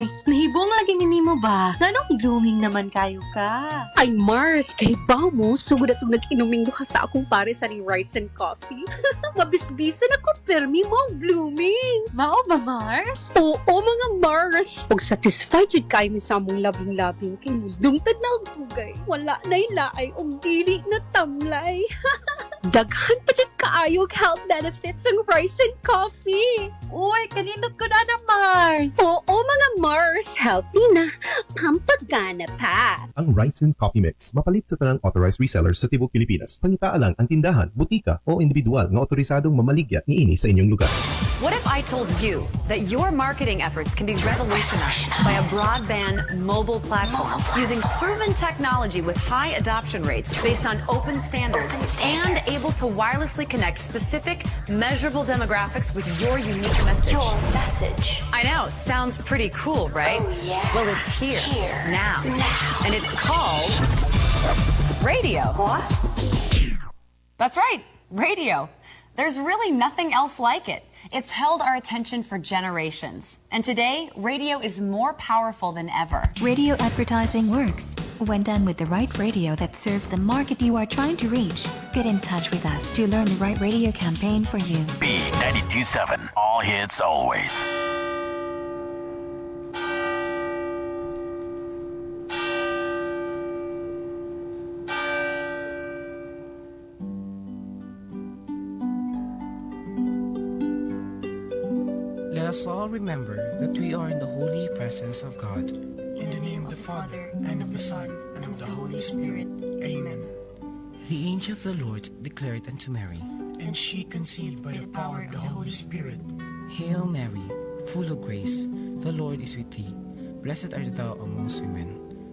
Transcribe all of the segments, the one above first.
Nahibong lagi ni mo ba? Nanong blooming naman kayo ka? Ay Mars, kay ba mo, sugod atong nag-inuming duha sa akong pare sa ni rice and coffee. Mabisbisan ako, permi mo ang blooming. Mao ba, Mars? Oo mga Mars. Pag satisfied yun kayo ni sa among labing-labing kay dungtad na og tugay. Wala na'y laay og dili na tamlay. Daghan pa dyan kaayog health benefits ang rice and coffee. Uy, kanindot ko na Mars. Oo mga Mars, healthy na. Pampagana ta. Ang Rice and Coffee Mix mapalit sa tanang authorized resellers sa Tibok Pilipinas. Pangitaa lang ang tindahan, butika o individual nga otorisadong mamaligya niini sa inyong lugar. What if I told you that your marketing efforts can be revolutionized by a broadband mobile platform using proven technology with high adoption rates based on open standards and able to wirelessly connect specific, measurable demographics with your unique message? Your message. I know, sounds pretty cool, right? Oh, yeah. Well, it's here, now. Now. And it's called radio. What? That's right, radio. There's really nothing else like it. It's held our attention for generations. And today, radio is more powerful than ever. Radio advertising works when done with the right radio that serves the market you are trying to reach. Get in touch with us to learn the right radio campaign for you. B92.7. All hits always. Let us all remember that we are in the holy presence of God. In the name of the Father, and of the Son, and of the Holy Spirit. Amen. The angel of the Lord declared unto Mary, And she conceived by the power of the Holy Spirit. Hail Mary, full of grace, the Lord is with thee. Blessed art thou amongst women,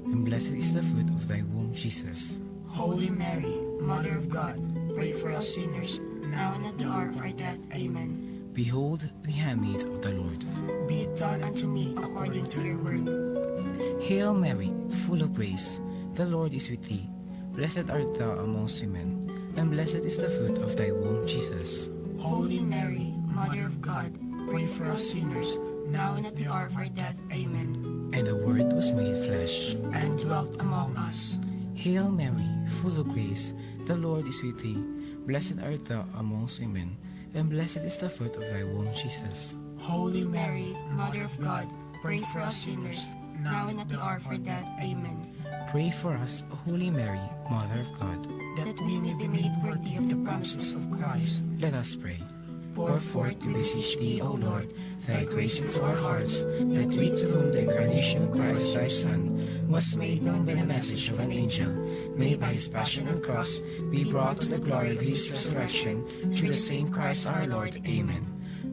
and blessed is the fruit of thy womb, Jesus. Holy Mary, Mother of God, pray for us sinners, now and at the hour of our death. Amen. Behold the handmaid of the Lord. Be it done unto me according to your word. Hail Mary, full of grace, the Lord is with thee. Blessed art thou amongst women, and blessed is the fruit of thy womb, Jesus. Holy Mary, Mother of God, pray for us sinners, now and at the hour of our death. Amen. And the Word was made flesh. And dwelt among us. Hail Mary, full of grace, the Lord is with thee. Blessed art thou amongst women, and blessed is the fruit of thy womb, Jesus. Holy Mary, Mother of God, pray for us sinners, now and at the hour of our death. Amen. Pray for us, O Holy Mary, Mother of God. That we may be made worthy of the promises of Christ. Let us pray. Pour forth, we beseech thee, O Lord, thy grace into our hearts, that we to whom the incarnation of Christ thy Son was made known by the message of an angel, may by his passion and cross be brought to the glory of his resurrection, through the same Christ our Lord. Amen.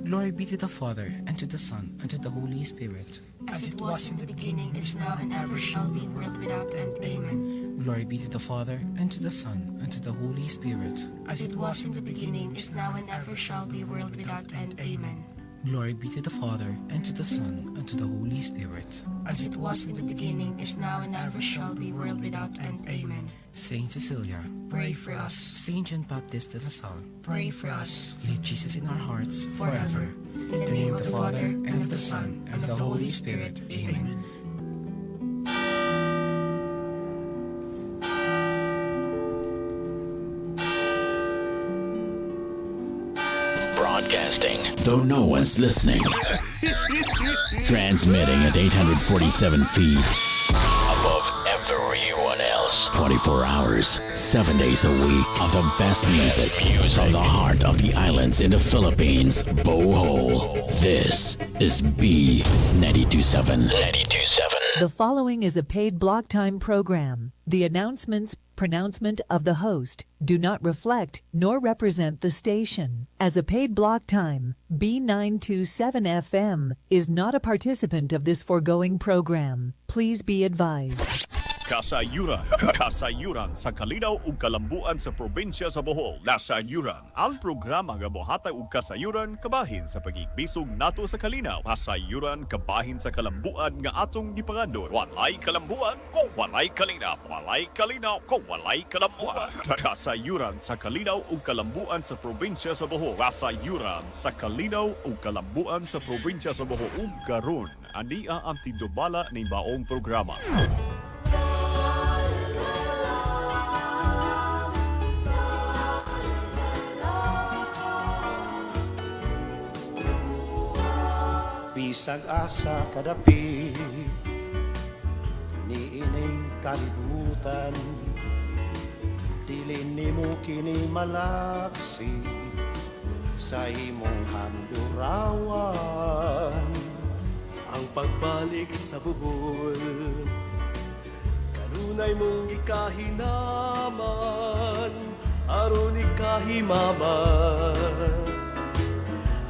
Glory be to the Father, and to the Son, and to the Holy Spirit. As it was in the beginning, is now, and ever shall be, world without end. Amen. Glory be to the Father, and to the Son, and to the Holy Spirit. As it was in the beginning, is now, and ever shall be, world without end. Amen. Glory be to the Father, and to the Son, and to the Holy Spirit. As it was in the beginning, is now, and ever shall be, world without end. Amen. Saint Cecilia, Pray for us. Saint John Baptist de La Salle, Pray for us. leave Jesus in our hearts Forever. In the name of the Father, and of the Son, and of the Holy Spirit. Amen. Broadcasting, though no one's listening. Transmitting at 847 feet. Above everyone else. 24 hours, 7 days a week of the best music. From the heart of the islands in the Philippines, Bohol. This is B92.7. 92.7. The following is a paid block time program. The announcements, pronouncement of the host do not reflect nor represent the station. As a paid block time, B927 FM is not a participant of this foregoing program. Please be advised. Kasayuran sa kalinaw ug kalambuan sa probinsya sa Bohol. Kasayuran, ang programa nga mohatag og kasayuran kabahin sa pagigbisog nato sa kalinaw. Kasayuran kabahin sa kalambuan nga atong gipangandon. Walay kalambuan kung walay kalinaw. Walay kalinaw kung walay kalambuan. Kasayuran sa kalinaw ug kalambuan sa probinsya sa Bohol. Kasayuran sa kalinaw ug kalambuan sa probinsya sa Bohol. Ug karon ania ang tindubala ni baong programa. Bisag asa kadapi ni ining kalibutan, dili nimo kini malaksi sa imong handurawan. Ang pagbalik sa Bohol, kanunay mong ikahinaman, aron ikahimaman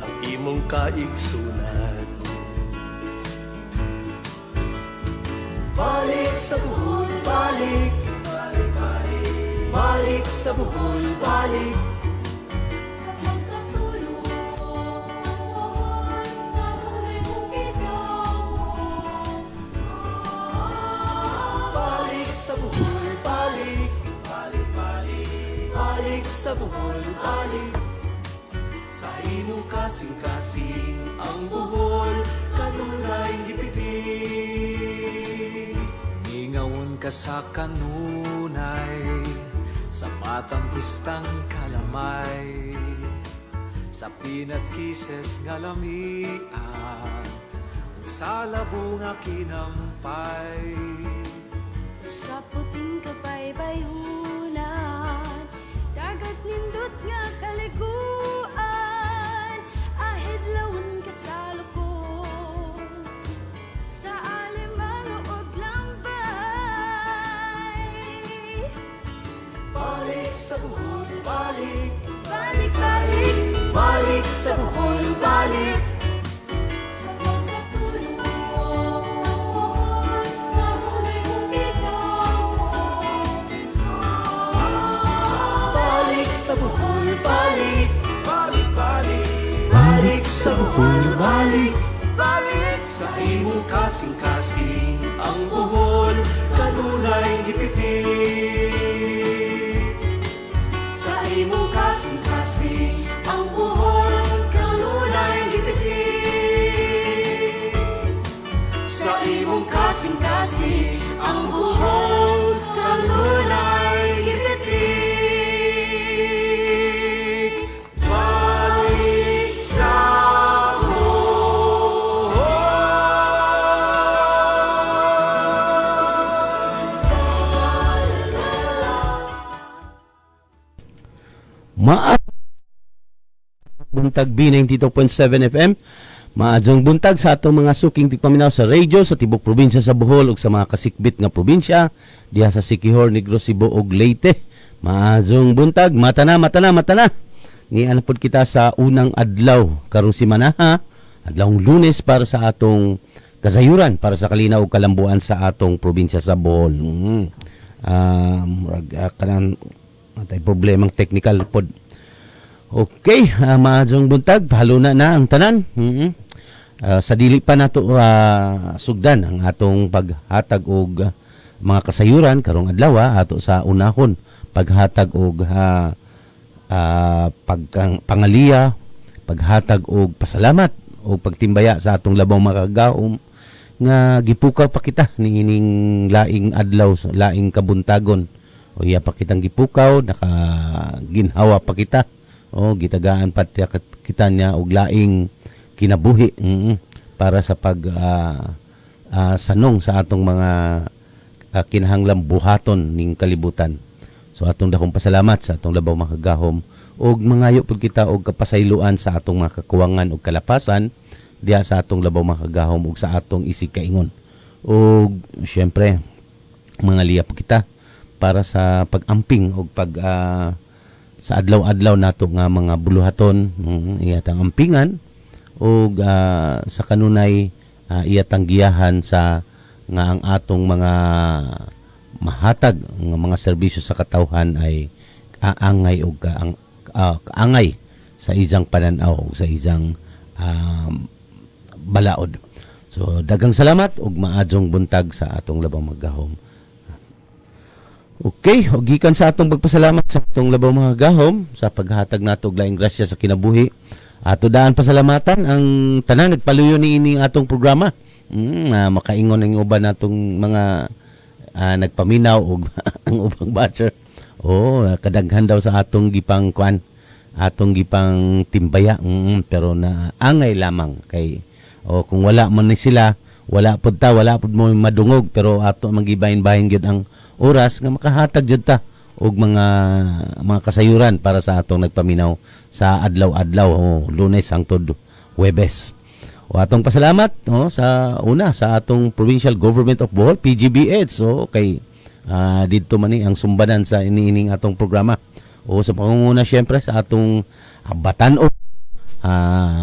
ang imong kaigsunan. Balik sa Bohol, balik, balik, balik, balik sa Bohol, balik. Sa pagkatulong, kanunay mong ikahinaman. Balik sa Bohol, balik, balik, balik, balik sa Bohol, balik. Sa imong kasing-kasing ang Bohol, kanunay gipitig. Ngawon ka sa kanunay, sa matang pistang kalamay, sa peanut kisses nga lamian, sa labong nga kinampay. Sa puting kabaybayunan, dagat nindot nga kaliguan, ahid lawon ka sa lukon, sa alimang og lambay. Balik sa Bohol, balik, balik, balik, balik sa Bohol, balik. sa pagkatulong, kanunay mong ikahinaman. Balik sa Bohol, balik, balik, balik, balik sa Bohol, balik, balik. Sa imong kasing-kasing ang Bohol, kanunay gipitig. Sa imong kasing-kasing ang Bohol, kanunay gipitig. Sa imong kasing-kasing ang Bohol, kanunay gipitig. Balik sa buntag B92.7 FM. Maadjong buntag sa atong mga suking tigpaminaw sa radyo sa tibok probinsya sa Bohol ug sa mga kasikbit nga probinsya diha sa Siquijor, Negros, Cebu ug Leyte. Maadjong buntag, mata na. Ni anapod kita sa unang adlaw karong semana ha, adlawng Lunes para sa atong kasayuran para sa kalinaw ug kalambuan sa atong probinsya sa Bohol. Kanang atay problemang technical pod. Okay, maadjong buntag, pahalo na ang tanan. Sa dili pa nato sugdan ang atong paghatag og mga kasayuran karong adlaw ato sa unahon paghatag og pangaliya, paghatag og pasalamat og pagtimbaya sa atong labang makagaom nga gipukaw pa kita niining laing adlaw, laing kabuntagon. O iya pa kitang gipukaw, nakaginhawa pa kita. O gitagaan pa kita niya og laing kinabuhi para sa sanong sa atong mga kinahanglang buhaton ning kalibutan. So atong dakong pasalamat sa atong labaw makagahom og mangayo pud kita og kapasayloan sa atong mga kakuwangan og kalapasan diha sa atong labaw makagahom ug sa atong isig kaingon. Og syempre mga liya po kita para sa pag-amping og sa adlaw-adlaw nato nga mga buluhaton, iyatang ampingan ug sa kanunay iyatang giyahan sa nga ang atong mga mahatag ng mga serbisyo sa katawhan ay aangay o kaangay sa isang pananaw o sa isang balaod. So daghang salamat ug maadjong buntag sa atong labang maggahom. Okay, ug gikan sa atong pagpasalamat sa atong labang mga gahom sa paghatag nato og laing grasya sa kinabuhi. Ato daan pasalamatan ang tanan nagpaluyo ni ining atong programa. Makaingon ang uban natong mga nagpaminaw og ang ubang batcher. Kadaghan daw sa atong gipang kwan, atong gipang timbaya, pero na angay lamang kay kung wala man ni sila, wala pud mo madungog, pero ato magibahin-bahin gyud ang oras nga makahatag jud ta og mga kasayuran para sa atong nagpaminaw sa adlaw-adlaw, Lunes hangtod Huwebes. Atong pasalamat sa atong Provincial Government of Bohol, PGBH, kay didto man ni ang sumbanan sa iniining atong programa. Sa pangunguna syempre sa atong batan-o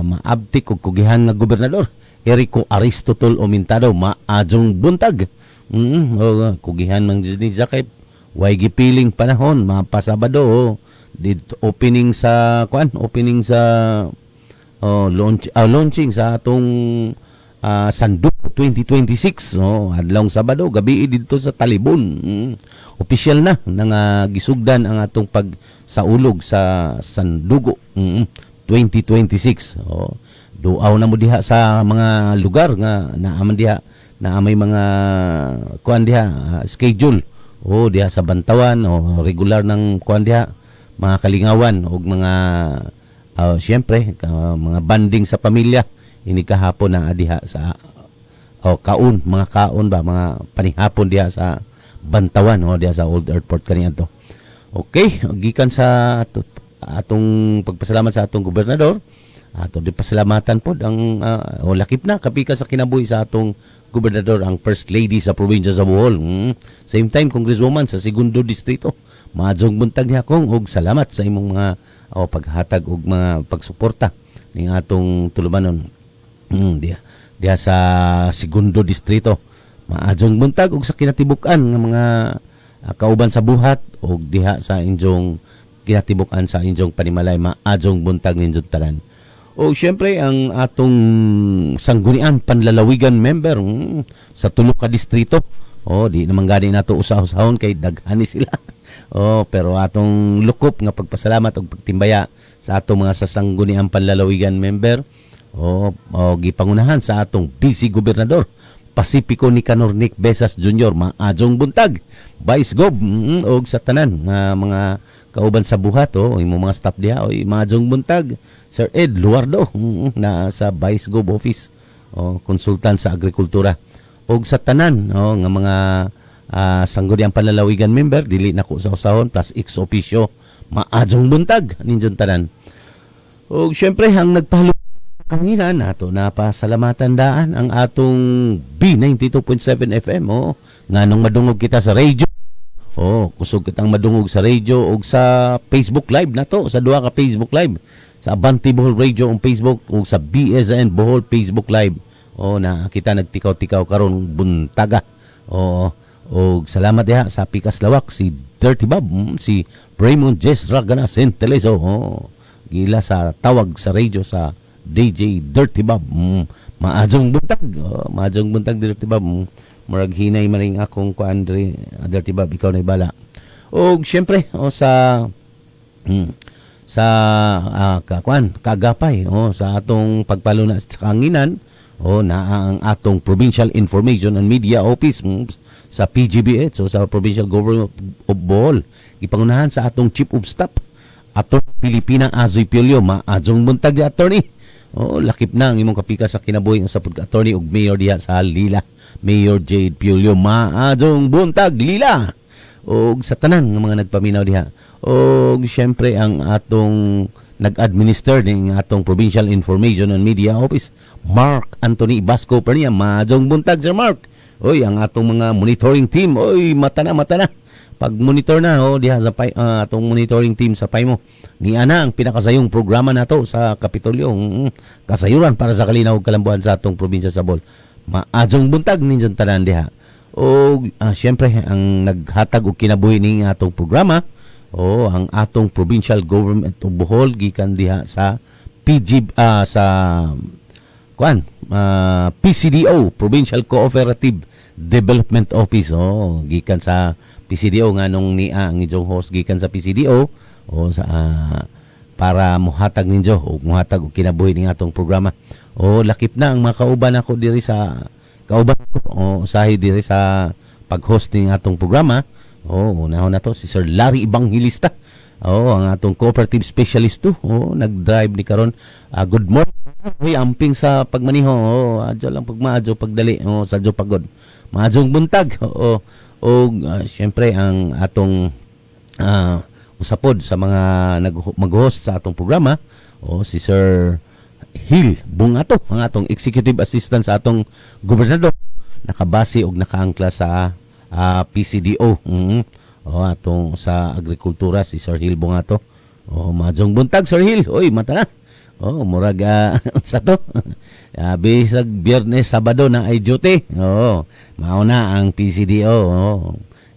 maabtik ug kugihan nga gobernador Erico Aristotol Omintado, maadjong buntag. Kugihan ng ni Jakay, way gipiling panahon, mapasabado, dito opening sa launching sa atong Sanduk 2026, adlawng Sabado gabi dito sa Talibon. Opisyal na nang gisugdan ang atong pagsaulog sa Sandugo 2026. Duaw na mo diha sa mga lugar nga naaman diha na may mga kuan diha schedule diha sa Bantawan regular ng kuan diha mga kalingawan og mga syempre mga banding sa pamilya ini kahapon na diha sa mga kaon ba mga panihapon diha sa Bantawan diha sa Old Airport kaniadto. Okay, gikan sa atong pagpasalamat sa atong gobernador, ato di pasalamatan pod ang lakip na kapika sa kinabuhi sa atong gobernador ang First Lady sa probinsya sa Bohol. Same time Congresswoman sa Segundo Distrito. Maadjong buntag niya kong og salamat sa imong mga paghatag og mga pagsuporta ning atong tulumanon. Diha sa Segundo Distrito. Maadjong buntag og sa kinatibuk-an nga mga kauban sa buhat og diha sa injong kinatibuk-an sa injong panimalay. Maadjong buntag ninjong tanan. O syempre ang atong sanggunian panlalawigan member sa tulo ka distrito. Di naman gani nato usah-usahon kay daghani sila. Pero atong lukop nga pagpasalamat og pagtimbaya sa atong mga sasanggunian panlalawigan member. Gipangunahan sa atong Vice Gobernador Pacifico Nicanor Nick Besas Jr. Maadjong buntag. Vice Gob og sa tanan nga mga kauban sa buhat imo mga staff diha maadjong buntag. Sir Ed Luardo na sa Vice Gob Office konsultan sa agrikultura og sa tanan nga mga sangguniang panlalawigan member dili nako sa usahon plus ex officio maadjong buntag ninjon tanan. Og syempre ang nagpahalo kanina nato napasalamatan daan ang atong B92.7 FM nganong madungog kita sa radio. Kusog kitang madungog sa radio og sa Facebook Live nato sa duha ka Facebook Live sa Abante Bohol Radio on Facebook ug sa BSN Bohol Facebook Live. Na kita nagtikaw-tikaw karon buntaga. Og salamat diha sa Pikas Lawak si Dirty Bob, si Raymond Jess Ragana Senteleso. Gila sa tawag sa radio sa DJ Dirty Bob. Maadjong buntag Dirty Bob. Murag hinay maring akong kuandre Dirty Bob, ikaw na ibala. Og syempre kagapay sa atong pagpaluna sa kanginan na ang atong Provincial Information and Media Office sa PGBH sa Provincial Government of Bohol. Ipangunahan sa atong Chief of Staff Attorney Pilipina Azoy Piolio. Maadjong buntag di attorney. Lakip na ang imong kapika sa kinabuhi sa pagka-attorney ug mayor diha sa Lila. Mayor Jade Piolio. Maadjong buntag Lila. Og sa tanan ng mga nagpaminaw diha. Og syempre ang atong nag-administer ning atong Provincial Information and Media Office, Mark Anthony Basco Pernia. Maadjong buntag Sir Mark. Ang atong mga monitoring team, mata na. Pag monitor na diha sa atong monitoring team sa Paymo. Ni ana ang pinakasayong programa nato sa Kapitolyo. Kasayuran para sa kalinaw ug kalambuan sa atong probinsya sa Bohol. Maadjong buntag ninjon tanan diha. O syempre ang naghatag og kinabuhi ning atong programa ang atong provincial government of Bohol gikan diha sa sa PCDO, Provincial Cooperative Development Office. Gikan sa PCDO nganong niya ang inyong host gikan sa PCDO sa para muhatag ninyo o muhatag og kinabuhi ning atong programa. Lakip na ang mga kauban ako diri sa usahay diri sa pag-host ning atong programa. Unahon na to si Sir Larry Evangelista. Ang atong cooperative specialist to. Nag-drive ni karon. Good morning. Amping sa pagmaniho. Adyo lang pagmaadyo pagdali. Sadyo pagod. Maadjong buntag. Siyempre ang atong usapod sa mga mag-host sa atong programa. Si Sir Hill Bungato, ang atong executive assistant sa atong gobernador, nakabase og nakaangkla sa PCDO. Atong sa agrikultura si Sir Hill Bungato. Majong buntag Sir Hill. Oy, mata na. Murag sa to. Bisag Biyernes, Sabado na ay duty. Mao na ang PCDO.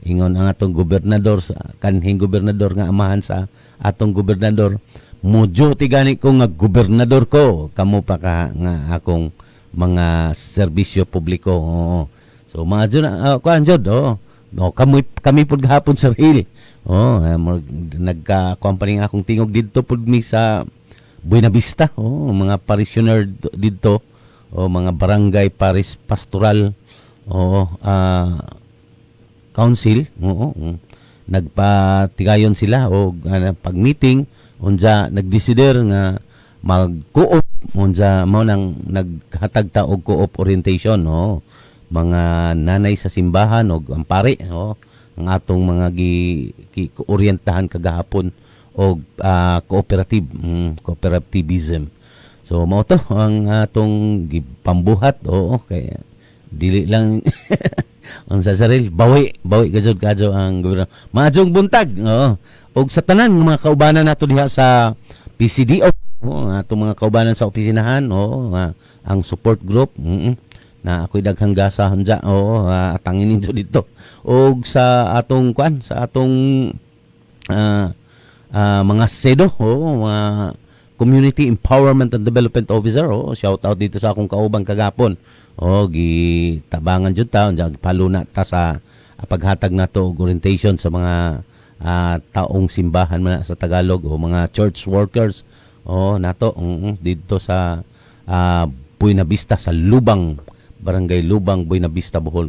Ingon ang atong gobernador, kanhing gobernador nga amahan sa atong gobernador. Mujo tigani ko nga gobernador ko, kamo pa ka nga akong mga serbisyo publiko. So mga na kuan jud kami pud gahapon sa Hill. Nagka-company akong tingog didto pud mi sa Buena Vista. Mga parishioner didto, mga barangay paris pastoral council. Nagpatigayon sila pag-meeting unja nagdesider nga mag-co-op unja mao nang naghatag ta og co-op orientation mga nanay sa simbahan og ampare ang atong mga gi-orientahan kagahapon og cooperativism. So mao to ang atong gipambuhat kay dili lang ang saril bawi gajud ang gobyerno. Maadjong buntag og sa tanan ng mga kaubanan nato diha sa PCDO, atong mga kaubanan sa opisinahan, ang support group, na ako'y daghang gasahon dya, atangin ninyo dito. Og sa atong mga SEDO, mga Community Empowerment and Development Officer, shout out dito sa akong kaubang kagapon. Gitabangan jud ta, gipaluna ta sa paghatag nato og orientation sa mga taong simbahan man sa Tagalog mga church workers nato dito sa Buena Vista sa Lubang, Barangay Lubang, Buena Vista, Bohol.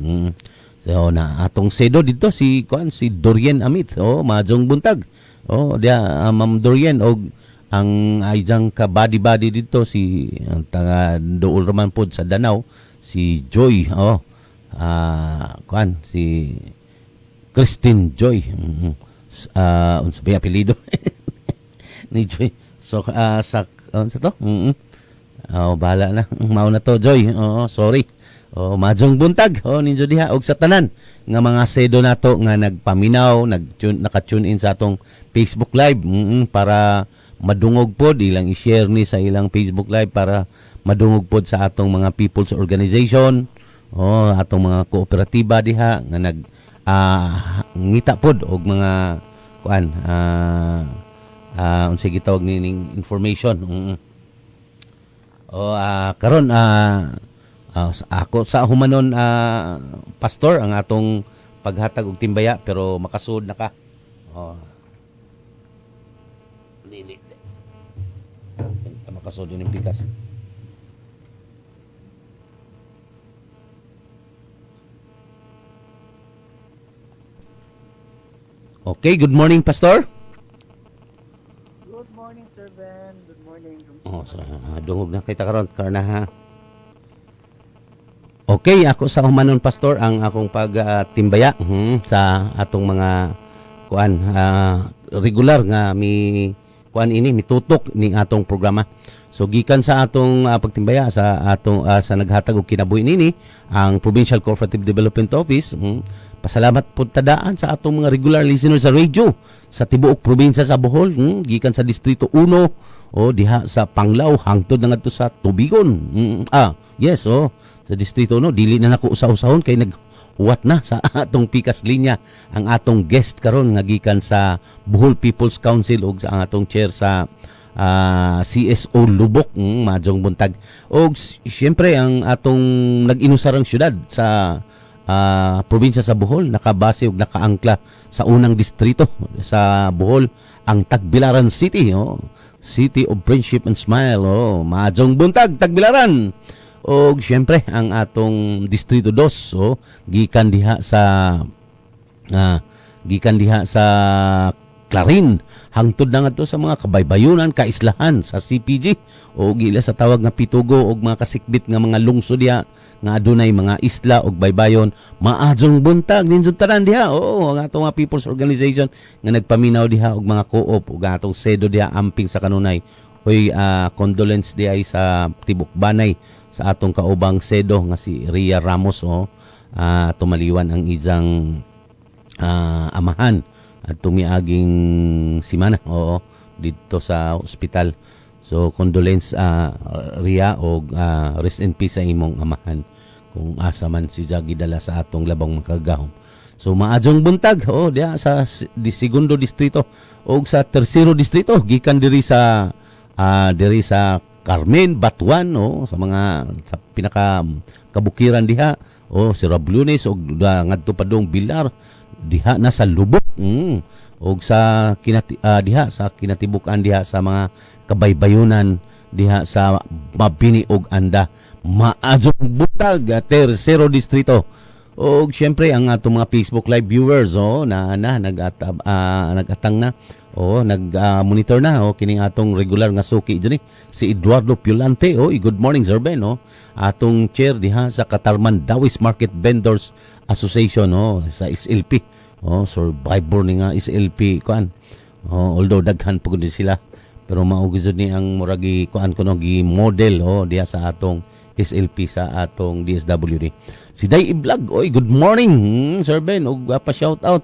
So na atong sedo dito si Dorian Amit. Majong buntag. Dia Ma'am Dorian og ang aijang ka body dito si ang taga Duol Raman pod sa Danau si Joy. Si Christine Joy. Unsa ba apelyido ni Joy? So sa to? Bahala na. Mao na to Joy. Sorry. Majong buntag ninyo diha og sa tanan nga mga sedo nato nga nagpaminaw, naka-tune in sa atong Facebook Live para madungog pod ilang i-share ni sa ilang Facebook Live para madungog pod sa atong mga people's organization, atong mga kooperatiba diha nga ngita pod og mga unsa gitawag ning information. Karon ako sa humanon pastor ang atong paghatag og timbaya pero makasud na ka. Dili. Makasud ning pikas. Okay, good morning pastor. Good morning Sir Ben. Good morning. So dungog na kita karon karna ha. Okay, ako sa humanon pastor ang akong pagtimbaya sa atong mga regular nga mitutok ning atong programa. So gikan sa atong pagtimbaya sa atong sa naghatag og kinabuhi nini ang Provincial Cooperative Development Office. Pasalamat pud tadaan sa atong mga regular listeners sa radio sa tibuok probinsya sa Bohol, gikan sa Distrito 1 diha sa Panglao hangtod na ngadto sa Tubigon. sa distrito no. Dili na nako usa-usahon kay naghuwat na sa atong pikas linya ang atong guest karon nga gikan sa Bohol People's Council ug sa atong chair sa CSO Lubok, Majong Buntag. O siyempre ang atong nag-inusarang syudad sa probinsya sa Bohol, nakabase ug nakaangkla sa unang distrito sa Bohol, ang Tagbilaran City, City of Friendship and Smile, Majong Buntag, Tagbilaran. O siyempre ang atong distrito 2, gikan diha sa Clarin, hangtod na nga to sa mga kabaybayunan, kaislahan sa CPG o gila sa tawag nga pitugo og mga kasikbit nga mga lungsod diha nga adunay mga isla og baybayon. Maadjong buntag ninjud tanan diha. Ang atong mga people's organization nga nagpaminaw diha og mga co-op ug atong sedo diha amping sa kanunay. Condolence diha sa Tibok Banay sa atong kaubang sedo nga si Ria Ramos, tumaliwan ang ijang amahan at tumiaging simana dito sa ospital. So condolence Ria o rest in peace sa imong amahan kung asa man si gidala sa atong labang makagahom. So maadjong buntag diha sa segundo distrito o sa tercero distrito gikan diri sa Carmen, Batuan sa mga sa pinaka kabukiran diha si Rablunes og ngadto pa dong Bilar diha na sa Lubok og sa diha sa kinatibukan diha sa mga kabaybayunan diha sa Mabini og Anda. Maadjong buntag tercero distrito. Og syempre ang atong mga Facebook live viewers nagatang na nag-monitor na kining atong regular nga suki diri si Eduardo Piolante. Good morning Sir Ben, atong chair diha sa Katarman Dawis Market Vendors Association sa SLP. Survivor ni nga SLP kuan. Although daghan pugod sila pero maugizod ni ang muragi kuan kuno gi model diha sa atong SLP sa atong DSWD. Si Day Iblog, good morning Sir Ben og pa shout out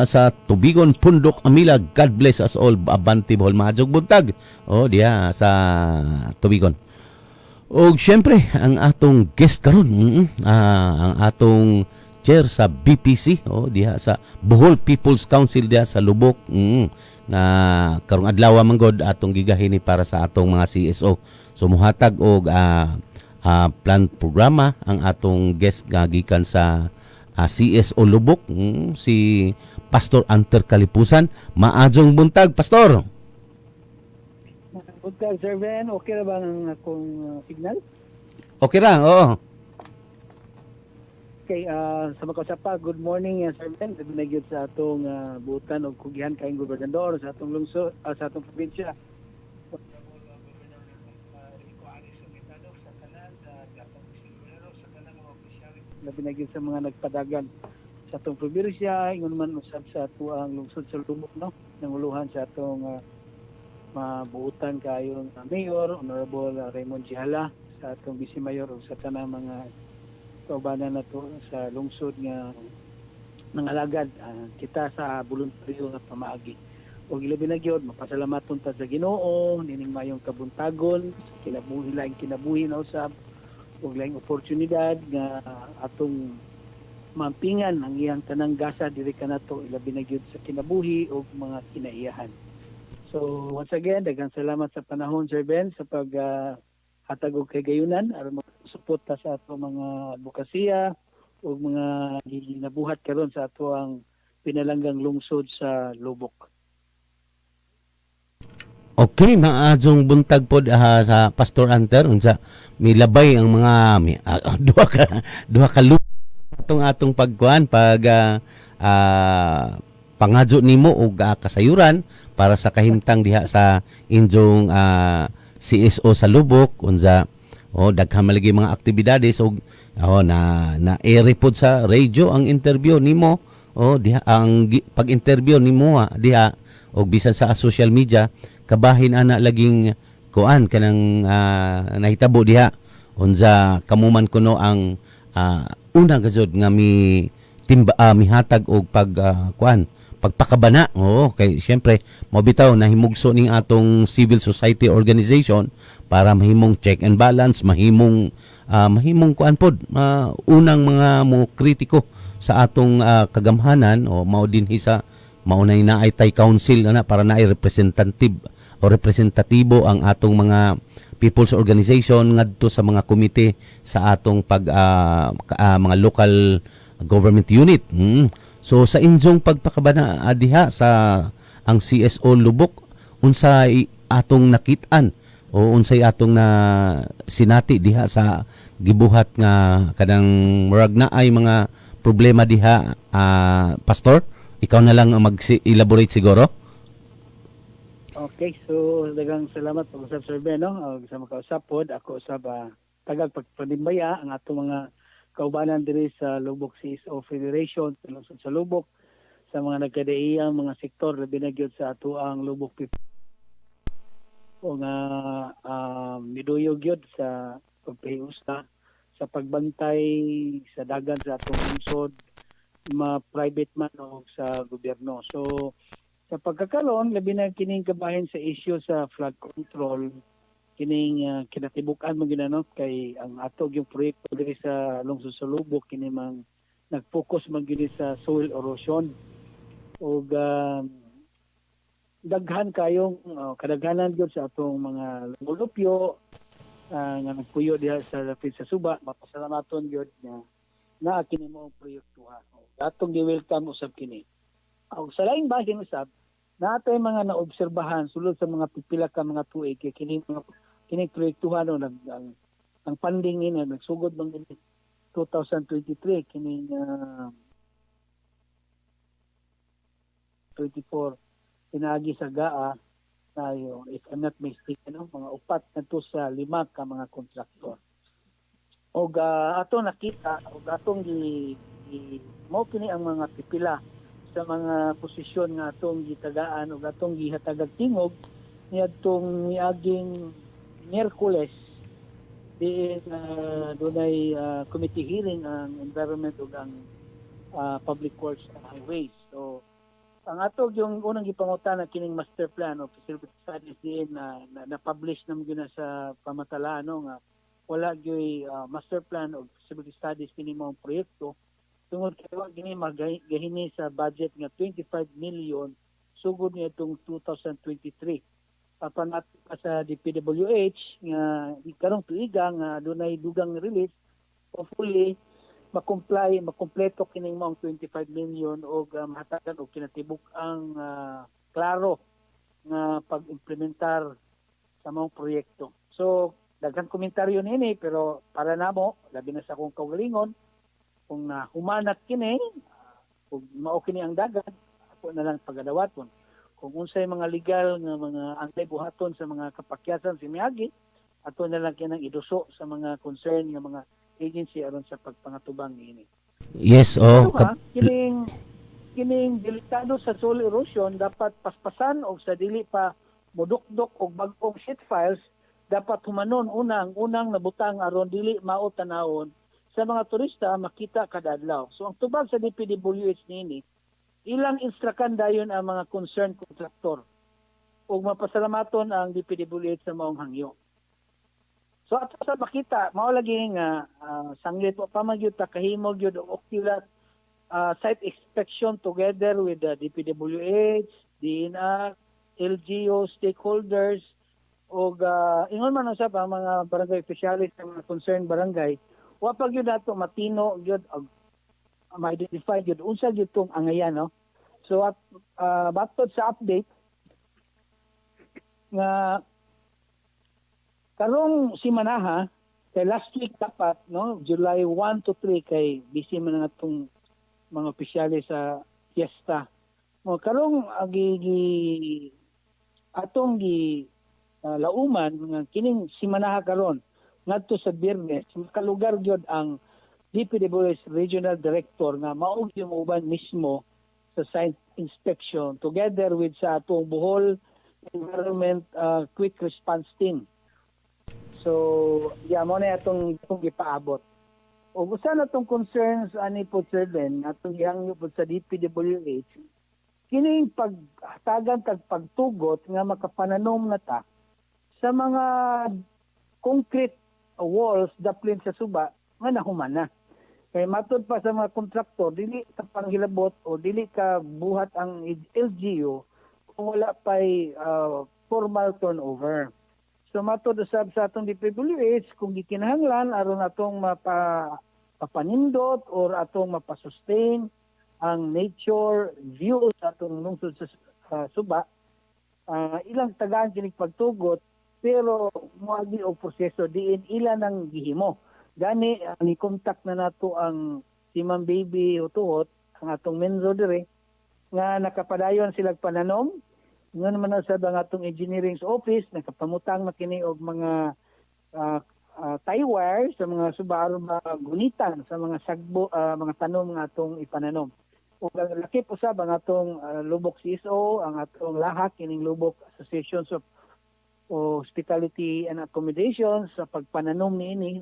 sa Tubigon, Pundok, Amila. God bless us all. Abante Bohol, Majog Buntag diha sa Tubigon. Og syempre ang atong guest karon ang atong chair sa BPC diha sa Bohol People's Council diha sa Lubok nga karong adlaw manggod atong gigahini para sa atong mga CSO. So muhatag og plan programa ang atong guest nga gikan sa CSO Lubok, si Pastor Anter Kalipusan. Maadjong buntag, Pastor. Buntag, Sir Ben. Okay na ba ang akong signal? Okay ra, Okay, sa makasapa, good morning, Sir Ben. Nagbigyod sa atong butan o kugihan kayong gobernador sa atong lungsod, sa atong probinsya. Na binagyan sa mga nagpadagan sa atong probinsya, ingon man usab sa ato ang lungsod sa Lubok, nanguluhan sa atong mabuutan kayong Mayor, Honorable Raymond Jihala, sa atong Vice Mayor o sa tanang mga kaubanan nato sa lungsod nga nangalagad kita sa voluntaryo nga pamaagi. O ilabi na gyud mapasalamat ta sa Ginoo nining mayong kabuntagon, kinabuhi laing kinabuhi na usab ug laing oportunidad nga atong mampingan ang iyang tanang gasa diri kanato ilabi na gyud sa kinabuhi ug mga kinaiyahan. So once again daghang salamat sa panahon Sir Ben sa pag hatag og kagayunan aron masuporta sa ato mga advokasya ug mga ginabuhat karon sa ato ang pinalanggang lungsod sa Lubok. Okay, maadjong buntag pod sa Pastor Anter unsa milabay ang mga duha ka atong pagkuan pangadyo nimo og kasayuran para sa kahimtang diha sa injong CSO sa Lubok unsa daghang malagi mga aktibidades og na air pod sa radio ang interview nimo diha ang pag-interview nimo diha og bisan sa social media kabahin ana laging kuan kanang nahitabo diha unsa kamuman kuno ang una gazod nga mihatag og pagpakabana. Oo, kay siyempre mabitaw na himugso ning atong civil society organization para mahimong check and balance, mahimong kuan pod, unang mga mo kritiko sa atong kagamhanan o mao dinhi sa maunay na ay tay council ana para na ay representative o representatibo ang atong mga people's organization ngadto sa mga komite sa atong mga local government unit. So sa injong pagpakabana diha sa ang CSO Lubok, unsay atong nakitaan o unsay atong na sinati diha sa gibuhat nga kanang murag na ay mga problema diha, Pastor? Ikaw na lang ang mag-elaborate siguro. Okay, so daghang salamat po sa survey, no? Sa makausap pod ako sa tagal pagpanimbaya ang atong mga kaubanan diri sa Lubok CSO Federation sa Lubok, sa mga nagkadaiyang mga sektor labi na gyud sa ato ang Lubok people o nga miduyog gyud sa pagpahiusta sa pagbantay sa dagan sa atong lungsod, ma-private man o sa gobyerno. So sa pagkakaroon labi na kining kabahin sa issue sa flood control, kining kinatibukan mo ginanot kay ang ato yung proyekto diri sa lungsod sa Lubok kini mang nag-focus man gini sa soil erosion ug daghan kayong kadaghanan gyud sa atong mga lumulupyo nga nagpuyo diha sa lapit sa suba. Mapasalamaton gyud na kini mo proyekto atong gi-welcome usab kini. Ug sa laing bahin usab natay mga naobserbahan sulod sa mga pipila ka mga tuig kay kini proyektuhan ang funding ni nagsugod bang 2023 kini 24 pinagi sa GAA tayo, if I'm not mistaken, mga upat na to sa 5 ka mga kontraktor. O ato nakita, o atong mo kini ang mga pipila sa mga posisyon nga atong gitagaan o atong gihatagag tingog niadtong miaging Miyerkules diin dunay committee hearing ang environment ug ang public works and highways. So ang atog yung unang gipangutana kining master plan o facility studies diin na publish naman gyud sa pamatalaan nga wala gyud master plan o facility studies kini mao proyekto tungod kay wa gini magahini sa budget nga 25 million sugod niadtong 2023 apan at sa DPWH nga karong tuiga nga dunay dugang release hopefully makumpleto kining mong 25 million o mahatagan o kinatibuk ang klaro nga pag-implementar sa mong proyekto. So daghang komentaryo nini pero para namo labi na sa akong kaugalingon kung humanat kini ug mao kini ang dagan ako na lang pagadawaton. Kung unsay mga legal nga mga angay buhaton sa mga kapakyasan si miagi ato na lang kinang iduso sa mga concern nga mga agency aron sa pagpangatubang ini. Yes, kining delikado sa soil erosion dapat paspasan og sa dili pa modukdok og bag-ong sheet files dapat humanon unang nabutang aron dili mao tanawon sa mga turista makita kada adlaw. So ang tubag sa DPWH niini ilang instrukan dayon ang mga concerned contractor ug mapasalamaton ang DPWH sa maong hangyo. So ato sa makita mao lagi nga sanglit pa magyud ta kahimo gyud og ocular site inspection together with the DPWH, DNR, LGU stakeholders og ingon man usab ang mga barangay officials sa mga concerned barangay wa pa gyud ato matino gyud ma-identify gyud unsa gyud tong angayan, no? So batod sa update nga karong simanaha kay last week dapat July 1 to 3 kay busy man nga atong mga opisyales sa fiesta. Mo karong atong lauman nga kining simanaha karon ngadto sa Biyernes makalugar gyud ang DPWH Regional Director nga mao gyud uban mismo sa site inspection together with sa atong Bohol Environment Quick Response Team. So, mo na itong gipaabot. O gusto na itong concerns ani po sir Ben, atong gihangyo po sa DPWH, kining paghatagan kag pagtugot nga makapananom na ta sa mga concrete walls daplin sa suba nga nahuman na. Kay matod pa sa mga kontraktor, dili ka panghilabot o dili ka buhat ang LGU kung wala pa'y formal turnover. So matod usab sa atong DPWH, kung gikinahanglan aron atong mapanindot or atong mapasustain ang nature view sa atong lungsod sa suba, ilang tagaan kining pagtugot, pero moagi og proseso diin ila nang gihimo. Gani ni contact na nato ang si Ma'am Baby Utuhot, ang atong menro dire nga nakapadayon silang pananom. Nga naman sa atong engineering office nakapamutang na kini og mga tie wire sa mga suba aron magunitan sa mga sagbo mga tanom nga atong ipananom. Ug ang lakip usab ang atong Lubok CSO, ang atong lahak kining Lubok Associations of Hospitality and Accommodations sa pagpananom niini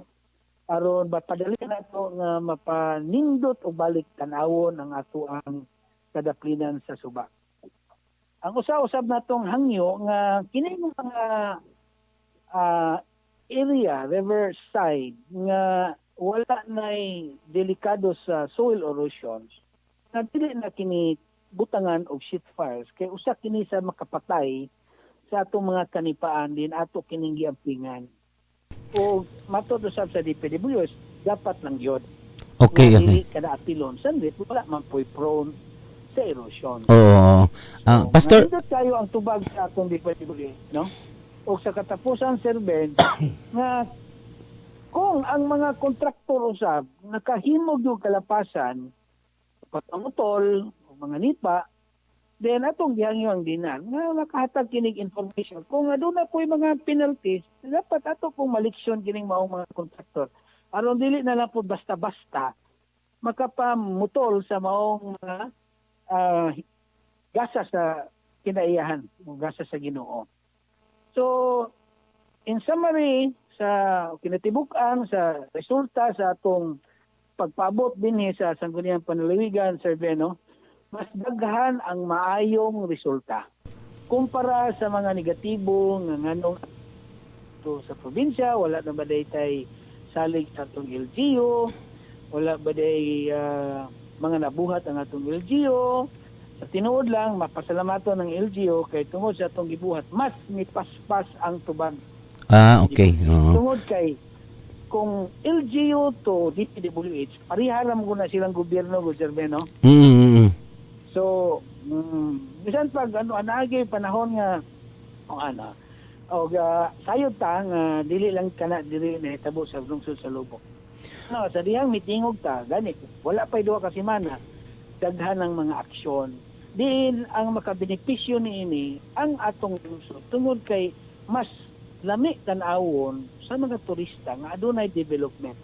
aron padali nato nga mapanindot o balik tan-awon ang ato ang kadaplinan sa suba. Ang usa-usab natong hangyo nga kini mga area riverside nga wala nay delikado sa soil erosions na dili na kini butangan og sheet fires kay usa kini sa makapatay sa atong mga kanipaan din ato kining giampingan. O matod usab sa DPWH dapat lang yun. Okay, Dili kada atilon sandit wala man po'y prone sa erosion. Oo. Pastor, Nandito tayo ang tubag sa atong DPWH, no? O sa katapusan, Sir Ben, nga kung ang mga kontraktor usab nakahimog yung kalapasan, patangutol, o mga nipa, then atong gihangyo ang dinan nga makahatag kining information. Kung doon na po yung mga penalties, dapat ato pong maliksyon kining maong mga kontraktor. Aron dili na lang po basta-basta makapamutol sa maong mga gasa sa kinaiyahan, gasa sa Ginoo. So, in summary, sa kinatibuk-an, sa resulta sa atong pagpabot din sa Sangguniang Panlalawigan, Sir Beno, mas daghan ang maayong resulta kumpara sa mga negatibo nga nganong to sa probinsya. Wala na ba tay salig sa atong LGU, wala ba day mga nabuhat ang atong LGU. Sa tinuod lang mapasalamaton ng LGU kay tungod sa atong gibuhat mas nipaspas ang tubag. Okay. Tungod kay kung LGU to DPWH, pariharam ko na silang gobyerno, Sir Beno. So, bisan pag anagay panahon nga sayod ta nga dili lang kana diri nahitabo sa lungsod sa Lubok. No, sa diyang mitingog ta gani wala pay duha ka semana daghan ng mga aksyon. Din ang makabenepisyo niini ang atong lungsod tungod kay mas lami tan-awon sa mga turista nga adunay development.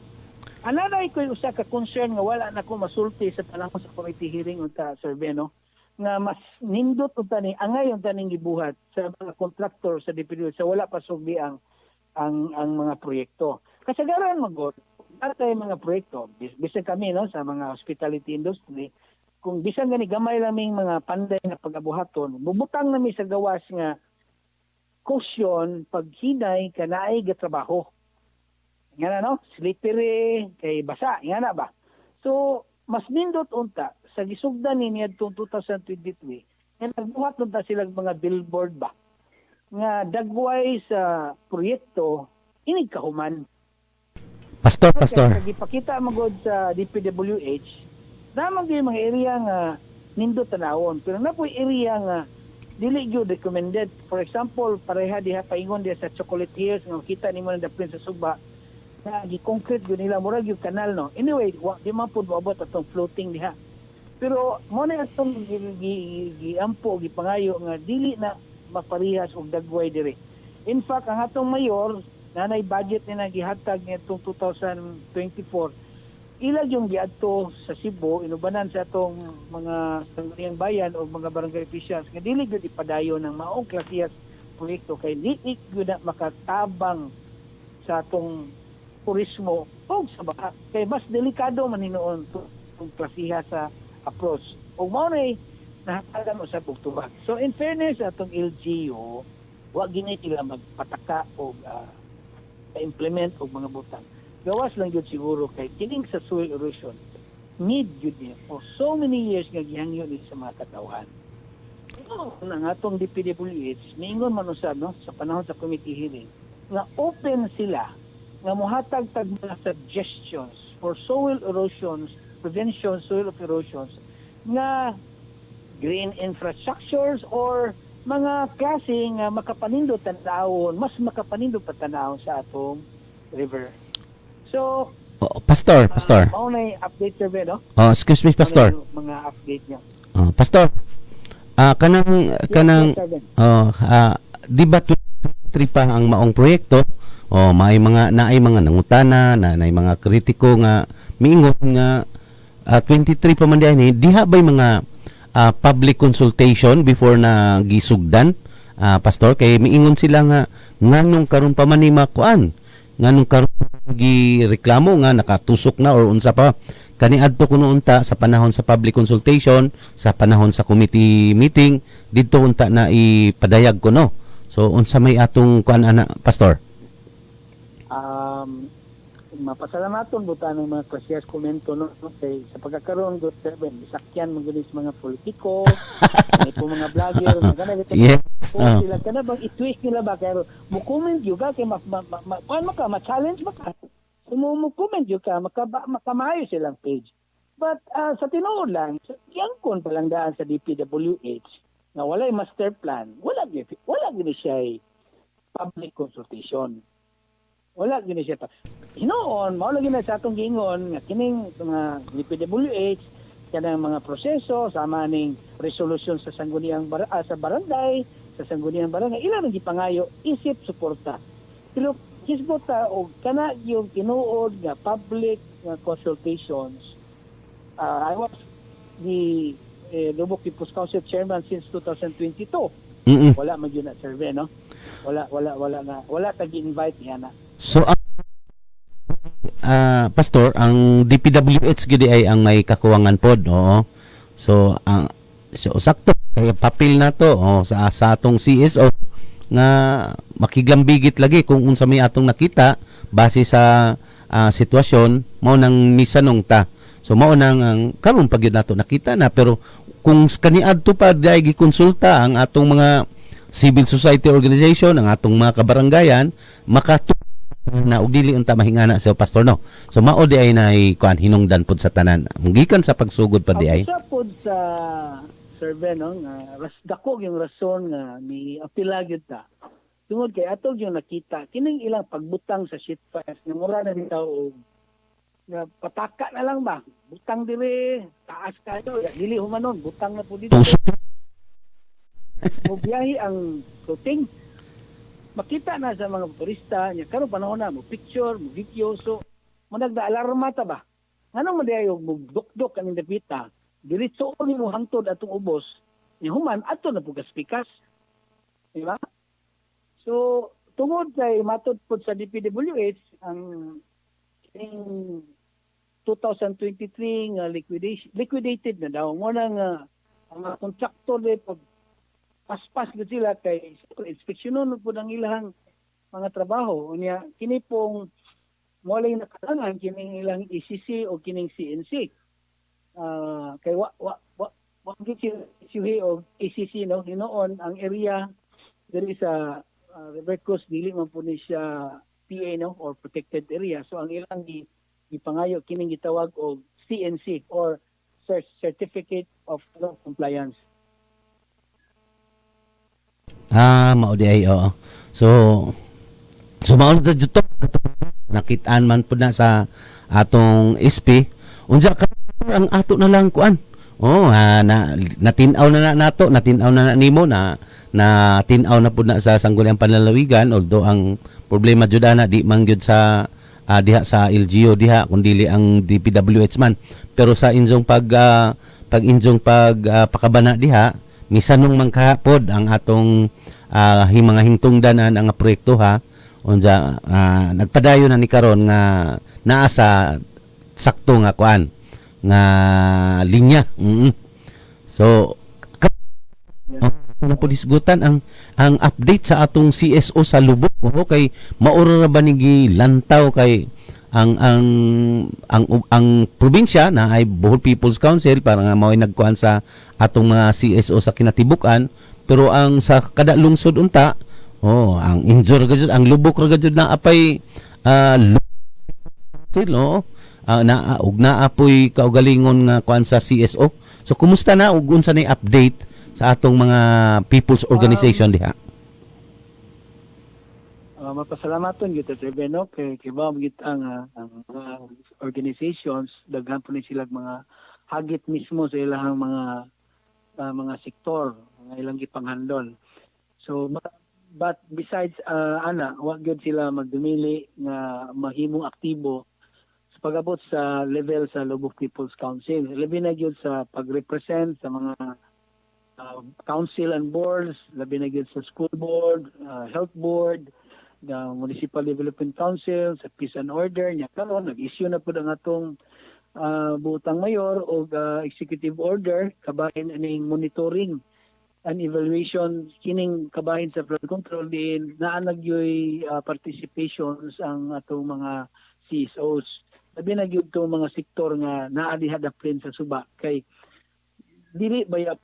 Ananay ko usa ka concern nga wala na ko masulti sa panahon sa committee hearing unta, Sir Beno, nga mas nindot unta ni angay unta ning gibuhat sa mga contractor sa DPWH sa wala pa sugdi ang mga proyekto. Kasagaran magod atay mga proyekto bisan kami no sa mga hospitality industry, kung bisan gani gamay laming mga panday nga pagabuhaton, bubutang nami sa gawas nga caution pag hinay kanaay gatrabaho. Nga na, no? Slippery, kay basa, nga na ba? So, mas nindot unta, sa gisugdan ni niadtong 2023, nga nagbuhat unta silang mga billboard ba? Nga dagway sa proyekto, inig kahuman. Pastor. Kaya ipakita magod sa DPWH, naman yung mga area nga nindot tanawon, pero na po area nga dili gyud recommended. For example, pareha diha paingon diha sa Chocolate Hills, nga kita nimo na dapin sa Suba, na gi-concrete yun nila, murag yung kanal, no? Anyway, di man po maabot atong floating diha. Pero, mo na itong giampo, gipangayo, nga dili na maparihas og dagway dire. In fact, ang atong mayor, nanay budget na gihatag niya itong 2024, ilag yung giadto sa Cebu, inubanan sa atong mga sangguniang bayan o mga barangay officials, nga dili gyud ipadayon ng maong klasiyas proyekto, kay dili gyud na makatabang sa atong turismo o sa baka. Kaya mas delikado man hinoon itong klasiha sa approach. O mao na nahatala mo sa bugtubag. So in fairness atong LGU, wa gini sila magpataka o implement og mga butang. Gawas lang yun siguro kay kining sa soil erosion need yun niya for so many years nga gihangyo ni sa mga katawhan. Ang atong DPWH, niingon man usab no sa panahon sa committee hearing nga open sila nga mohatag tag mga suggestions for soil erosions, prevention soil of erosions nga green infrastructures or mga klase nga makapanindot tanawon, mas makapanindot pa tanawon sa atong river. So, Pastor. mao na update survey, no? Excuse me, Pastor. Mga update niya. Pastor. Di ba 23 pa ang maong proyekto? May mga nangutana, naay mga kritiko nga miingon nga 23 pa man diha ba'y mga public consultation before na gisugdan, Pastor, kay miingon sila nga nganong karon pa man ni makuan, nganong karon gireklamo nga nakatusok na or unsa pa kaniadto kuno unta sa panahon sa public consultation, sa panahon sa committee meeting didto unta na ipadayag ko, no? So unsa may atong kuan ana, Pastor? Mapasalamaton buta ng mga klasiyas komento, no? Kay sa pagkakaroon do 7 bisakyan magalis mga politiko, may po mga vlogger mga ganito. Yes. Sila kana bang i-twist nila ba kay mo comment yo ka kay ma-challenge ba ka? Mo comment yo ka makamayo silang page. But sa tinuod lang, yangkon pa lang daan sa DPWH na walay master plan, wala gini siya public consultation. Wala gini siya. Hinoon, mao lagi na sa atong giingon nga kining mga DPWH kanang mga proseso sama ning resolution sa sangguniang sa barangay, sa sangguniang barangay ilang nang gipangayo isip suporta. Pero hisbota og kana yung tinuod nga public consultations. I was the Lubok People's Council chairman since 2022. Wala man yun na survey, no? Wala tag invite niya na. So Pastor, ang DPWH gid ay ang may kakuwangan pod, oo. So sakto kay papel na to sa atong CSO nga makiglambigit lagi kung unsa may atong nakita base sa sitwasyon mao nang misanong ta. So mao nang karon pag yun nato nakita na, pero kung kaniadto pa dai gikonsulta ang atong mga civil society organization, ang atong mga kabarangayan, na og dili unta mahingana sa Pastor, no. So mao di ay nay kuan hinungdan pud sa tanan gikan sa pagsugod pa di ay sa pud sa survey, no, nga dako yung rason nga ni apila gyud ta tungod kay atog yung nakita kining ilang pagbutang sa sheet fires nga mura na bitaw og nga pataka na lang ba butang dire taas kayo dili humanon butang na pud dito mo biyahe ang floating. Makita na sa mga turista niya karon panahon na mo picture, mo video, so mo nagda-alarma ta ba? Anong madayo mo dukdok kaning dapita? Diretso ni mo hangtod atong ubos. Ni human ato na pugas pikas. Di ba? So tungod kay matud pod sa DPWH ang 2023 nga liquidated na daw mo nang ang mga kontraktor de pag paspas gud sila kay inspeksyonon po ng ilang mga trabaho unya kini pong molay nakalangan kining ilang ECC o kining CNC kay wa gid sila o ECC, no, hinoon ang area diri sa River Coast dili man po ni siya PA, no, or protected area, so ang ilang gipangayo kining gitawag og CNC or Certificate of Compliance. Mao di ay oo. So mao na dito nakitaan man pud na sa atong SP unsa ka ang ato na lang kuan. Natinaw na nato, natinaw na nimo na tinaw na pud na sa sangguniang panlalawigan, although ang problema jud na di man gyud sa diha sa LGU diha kundi ang DPWH man, pero sa injong pakabana diha misanong man kahapod ang atong mga hingtungdanan ang proyekto ha unja nagpadayon na ni karon nga naa sa sakto nga kuan nga linya. So Na po disgutan ang update sa atong CSO sa Lubok kay maura ra ba ni lantaw kay ang probinsya na ay Bohol People's Council para nga mao'y nagkuan sa atong mga CSO sa kinatibukan, pero ang sa kada lungsod unta ang injure gajud ang Lubok ra gajud na apay na apoy kaugalingon nga kuan sa CSO. So kumusta na ug unsa nay update sa atong mga people's organization diha? Mapasalamaton gyud Sir Ben, no? Kay ba gid ang mga organizations daghan po ni sila mga hagit mismo sa ilang mga sektor nga ilang gipanghandol. So but besides wa gyud sila magdumili nga mahimong aktibo sa pag-abot sa level sa Lubok People's Council. Labi na gyud sa pag-represent sa mga council and boards, labi na gyud sa school board, health board, the Municipal Development Council, sa Peace and Order nya karon nag-issue na pud ang atong buotang mayor og executive order kabahin aning monitoring and evaluation kining kabahin sa flood control din naa nagyoy participations ang atong mga CSOs. Labi na gyud to mga sektor nga naa diha daplin sa suba kay dili baya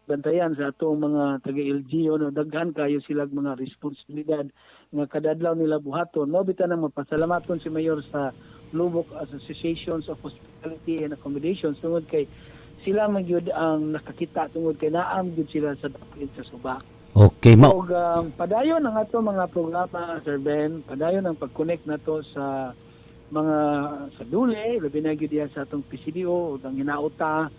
bantayan sa atong mga taga-LGU no, daghan kayo silang mga responsibilidad nga kadadlaw nila buhaton. No bitan ang mapasalamaton si Mayor sa Lubok Associations of Hospitality and Accommodations tungod kay sila man gyud ang nakakita tungod kay naam gyud sila sa daplin sa suba. Okay, Og padayon ang ato mga programa, Sir Ben, padayon ang pag-connect nato sa mga sa dule, labi na gyud diha sa atong PCDO ug ang hinauta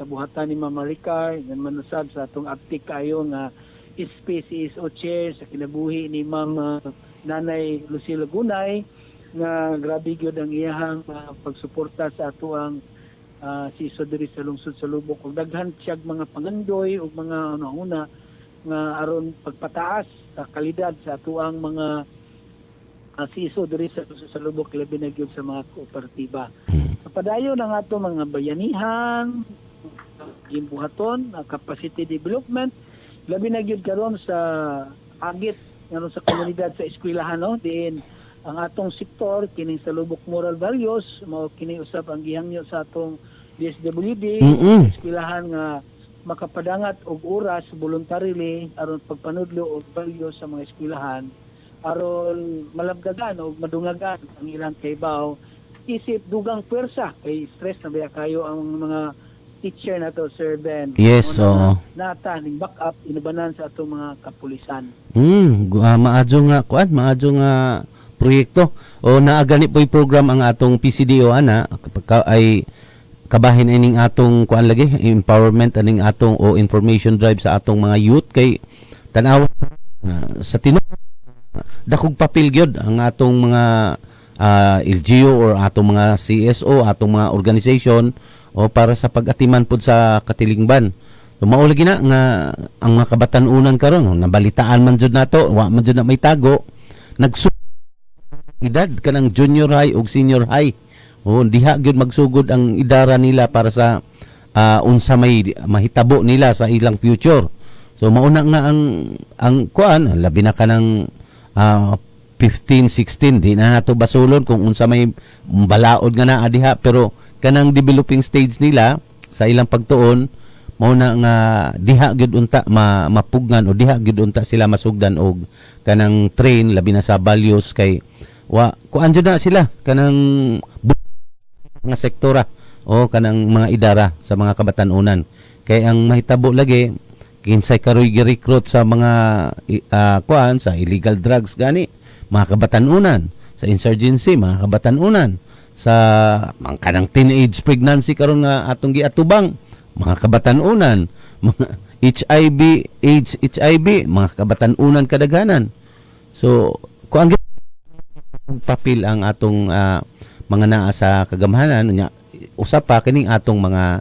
sa buhatan ni Ma'am Maricar, yan manusab sa atong aktik kayo nga space CSO chair sa kinabuhi ni Ma'am Nanay Lucille Gunay nga grabe gyud ang iyahang pagsuporta sa ato ang CSO diri sa lungsod sa Lubok ug daghan siyag mga pangandoy ug mga una nga aron pagpataas sa kalidad sa ato ang mga CSO diri sa Lubok labi na gyud sa mga kooperatiba. Padayon ang ato mga bayanihan, imbuhaton, capacity development, labi na gyud karon sa agit ngano sa komunidad sa eskwelahan no, diin ang atong sektor kining sa Lubok Moral Values mao kini usab ang gihangyo sa atong DSWD eskwelahan nga makapadangat og oras voluntarily aron pagpanudlo og values sa mga eskwelahan aron malabdagan o madungagan ang ilang kaybaw isip dugang pwersa kay stress na baya kayo ang mga teacher na to, Sir Ben. Yes, so nata ning backup inubanan sa atong mga kapulisan. Maadyo nga proyekto o naagani po yung program ang atong PCDO ana ay kabahin ining atong kuan lagi empowerment aning atong o information drive sa atong mga youth kay tan-aw sa tinuod dakog papel gyud ang atong mga LGU or atong mga CSO, atong mga organization o para sa pag-atiman pod sa katilingban. So mao lagi na nga ang mga kabatan-unan karon nabalitaan man jud nato, wa man jud na may tago, edad kanang junior high ug senior high. O diha gyud magsugod ang idara nila para sa unsa may mahitabo nila sa ilang future. So mauna nga ang kuan labi na kanang 15, 16 di na nato basulon kung unsa may balaod nga naa diha pero kanang developing stage nila sa ilang pagtuon mao na nga diha gyud unta mapugnan o diha gyud unta sila masugdan og kanang train labi na sa values kay kuan jud na sila kanang nga sektora o kanang mga idara sa mga kabatan-unan kay ang mahitabo lagi kinsay karoy gi-recruit sa mga kuan sa illegal drugs gani mga kabatan-unan sa insurgency mga kabatan-unan sa mga kanang teenage pregnancy karon nga atong giatubang mga kabatan-unan mga HIV mga kabatan-unan kadaghanan so kuan papel ang atong mga naa sa kagamhanan nya usap pa kining atong mga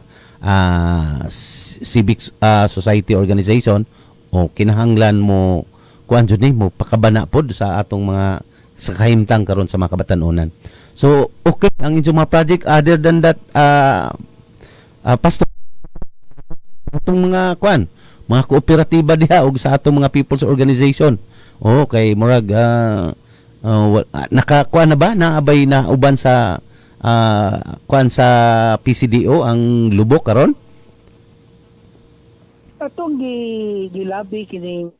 civic society organization o kinahanglan mo kuan jud ni mo pakabana pod sa atong mga sa kahimtang karon sa mga kabatan-unan. So okay ang inyong mga project other than that pastor atong mga kuan mga kooperatiba diha ug sa atong mga people's organization. Okay, murag nakakuha na ba naabay na uban sa kuan sa PCDO ang lubok karon? Atong gilabi kining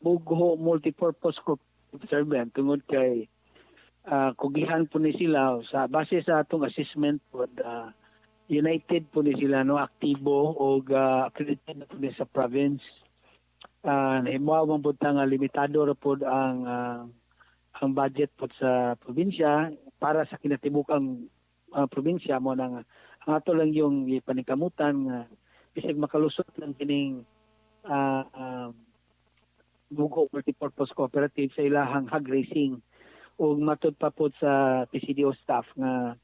Bugho Multipurpose Cooperative Servant tungod kay kugihan po ni sila sa base sa atong assessment po united po ni sila no aktibo o accredited na po ni sa province. Nahimuha man po nga limitado ra po ang budget po sa probinsya para sa kinatibukang probinsya mo nang ang ato lang yung panikamutan nga bisig makalusot lang kining Bugho Multipurpose Cooperative sa ilahang hog racing ug matud pa po sa PCDO staff nga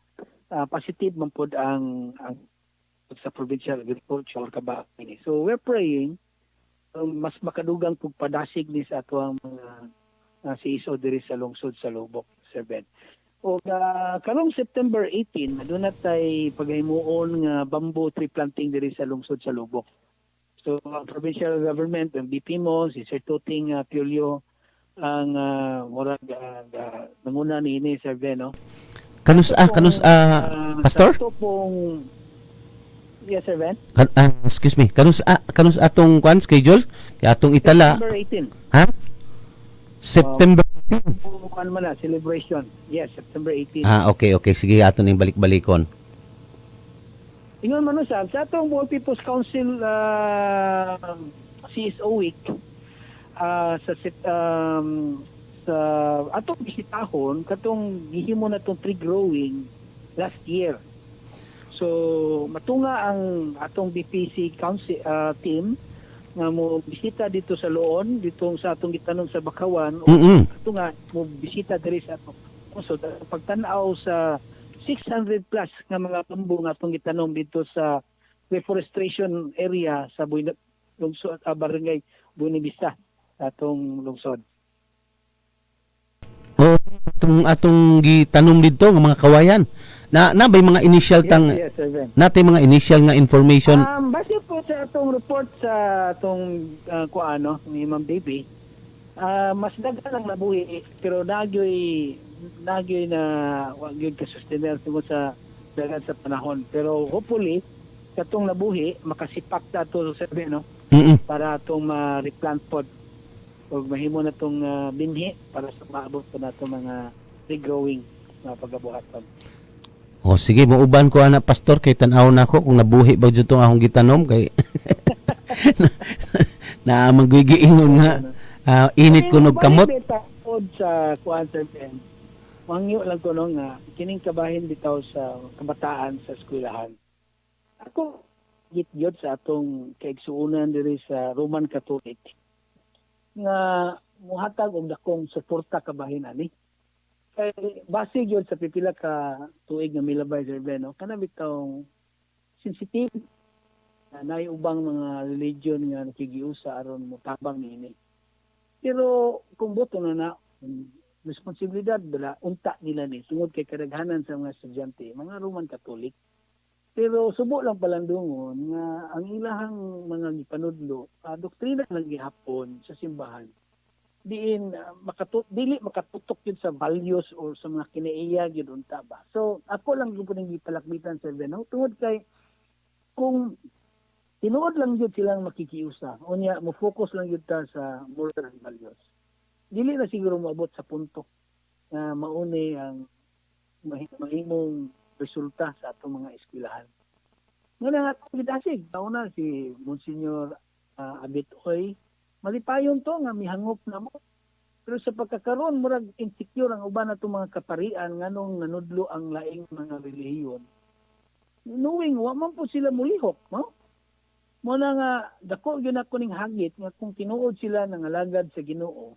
positive man po ang sa provincial agriculture kabahin. So we're praying mas makadugang pagpadasig ni sa ato ang mga CSO diri sa lungsod sa Lubok, Sir Ben. O karong September 18, aduna tay paghimuon nga bamboo tree planting diri sa lungsod sa Lubok. So ang provincial government, ang BP mo, si Sir Tuting Piolio, ang murag nanguna ni ini, Sir Ben, no? Pastor? Yes, Sir Ben. Excuse me. Kanus atong kwan schedule? Kay atong itala. September 18. Ha? September 18. Kwan man na celebration. Yes, September 18. Okay. Sige ato ning balik-balikon. Ingon man sa atong Bohol People's Council CSO week sa atong bisitahon katong gihimo na tong tree growing last year. So matunga ang atong BPC council team nga mo bisita dito sa Loon, dito sa atong gitanom sa Bakawan, ato nga mo bisita diri sa atong so pagtan-aw sa 600 plus nga mga bambu nga atong gitanom dito sa reforestation area sa lungsod barangay Buena Vista atong lungsod. Atong gitanom dito nga mga kawayan. Na bay mga initial yes, natay mga initial nga information. Base po sa atong report sa atong kuano ni Ma'am Baby, mas daghan ang nabuhi pero nagyoy na wag gyud ka sustainer tungod sa daghan sa panahon. Pero hopefully katong nabuhi makasipak ta to sa no para atong ma-replant pod o mahimo na tong binhi para sa maabot pa nato mga regrowing na pagabuhaton. Sige, mauban ko ana pastor kay tan-aw nako kung nabuhi ba jud tong akong gitanom kay na maggigiingon nga init kunog kamot sa kuan Sir Ben. Mangyo lang ko no nga kining kabahin bitaw sa kabataan sa eskwelahan. Ako gitgyod sa atong kaigsuonan diri sa Roman Catholic nga muhatag og dakong suporta kabahin ani. Kay base gyud sa pipila ka tuig nga milabay Sir Ben, no? Kana bitaw sensitive na ubang mga religion nga nakigiusa aron motabang niini. Pero kung boto na responsibilidad dala unta nila ni tungod kay kadaghanan sa mga estudyante mga Roman Catholic. Pero subo lang palandungon nga ang ilahang mga gipanudlo doktrina lang gihapon sa simbahan diin dili makatutok yun sa values or sa mga kinaiya yun unta ba. So ako lang gyud ning gipalakbitan sa Beno tungod kay kung tinuod lang yun silang makikiusa unya mo focus lang yun ta sa moral values dili na siguro moabot sa punto na mauni ang mahimong resulta sa atong mga eskwelahan. Nga nga gidasig tauna si Monsignor Abitoy malipayon to nga mihangop na mo. Pero sa pagkakaroon murag insecure ang uban natong mga kaparian nganong nanudlo ang laing mga relihiyon. Knowing wa man po sila mulihok, no? Mo na nga dako gyud ako ning hagit nga kung tinuod sila nangalagad sa Ginoo.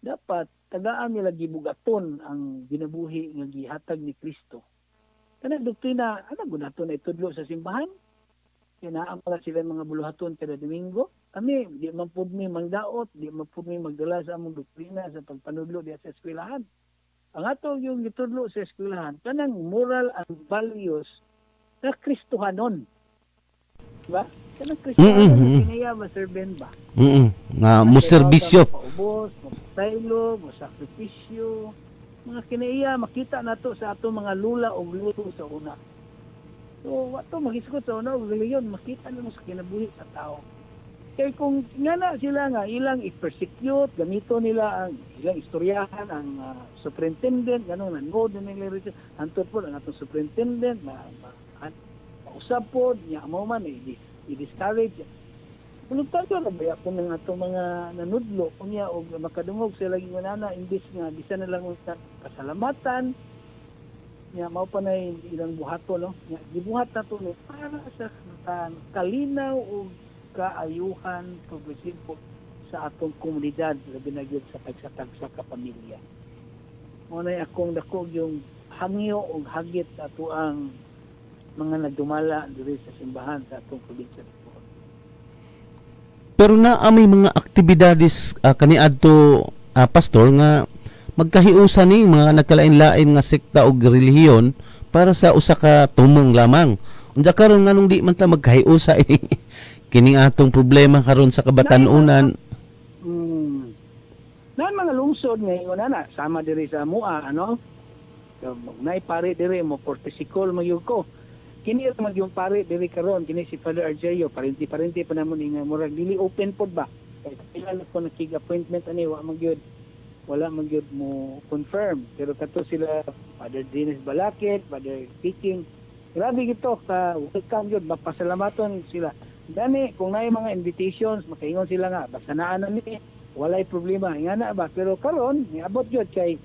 Dapat tagaan nila gibugaton ang ginabuhi nga gihatag ni Kristo. Kana doktrina ana gud nato na itudlo sa simbahan. Kinaan pala sila mga buluhaton kada Domingo. Kami, di man po mi mangdaot, di man po mi magdala sa among doktrina sa pagpanudlo diya sa eskwelahan. Ang ato yung gitudlo sa eskwelahan, kanang moral and values na Kristohanon. Diba? Kanang Kristiyano Mm-mm. na kinaya maserben ba? Nga mo serbisyo. Paubos, magtaylo, sakripisyo. Mga kinaiya, makita na to sa ato mga lula o luto sa una. So, wato mag-iskot sa una o reliyon, makita na mo sa kinabuhi sa tao. Kaya kung nga na sila nga, ilang i-persecute, gamito nila ang ilang istoryahan, ang superintendent, gano'n, nanood na nila rito, hantod po ang atong superintendent, mausap po, niya mo man, i-discourage. Punugtan ko na ba kung ng atong mga nanudlo, kung niya, o makadungog sila yung manana, imbis nga, bisa na lang kasalamatan, niya, mao pa na ilang buhato, no? Niya, gibuhat na to, no? Para sa kalinaw o kaayuhan, progresibo sa atong komunidad, labi na yun sa tagsatag sa kapamilya. Muna akong dako yung hangyo o hagit ato ang mga nagdumala diri sa simbahan sa atong probinsya. Pero na may mga aktibidades kaniadto pastor nga magkahiusan ni mga nagkalain-lain nga sekta o relihiyon para sa usa ka tumong lamang. Unsa karon nganong di man ta magkahiusa ini kining atong problema karon sa kabatanunan. Nan mga lungsod ngayon na sama diri sa MUA ano. Nay pare diri mo portisikol magyud ko. Kini mag yung pare diri karon kini si Father Argeo parenti pa namon nga murag dili open pod ba. Kailan ko nakig-appointment ani wala magyud mo confirm pero kato sila Father Dennis Balakit, Father Speaking. Grabe gito ka welcome yun, mapasalamaton sila. Dani kung naay mga invitations makaingon sila nga basta naa na ni walay problema nga na ba pero karon niabot jud kay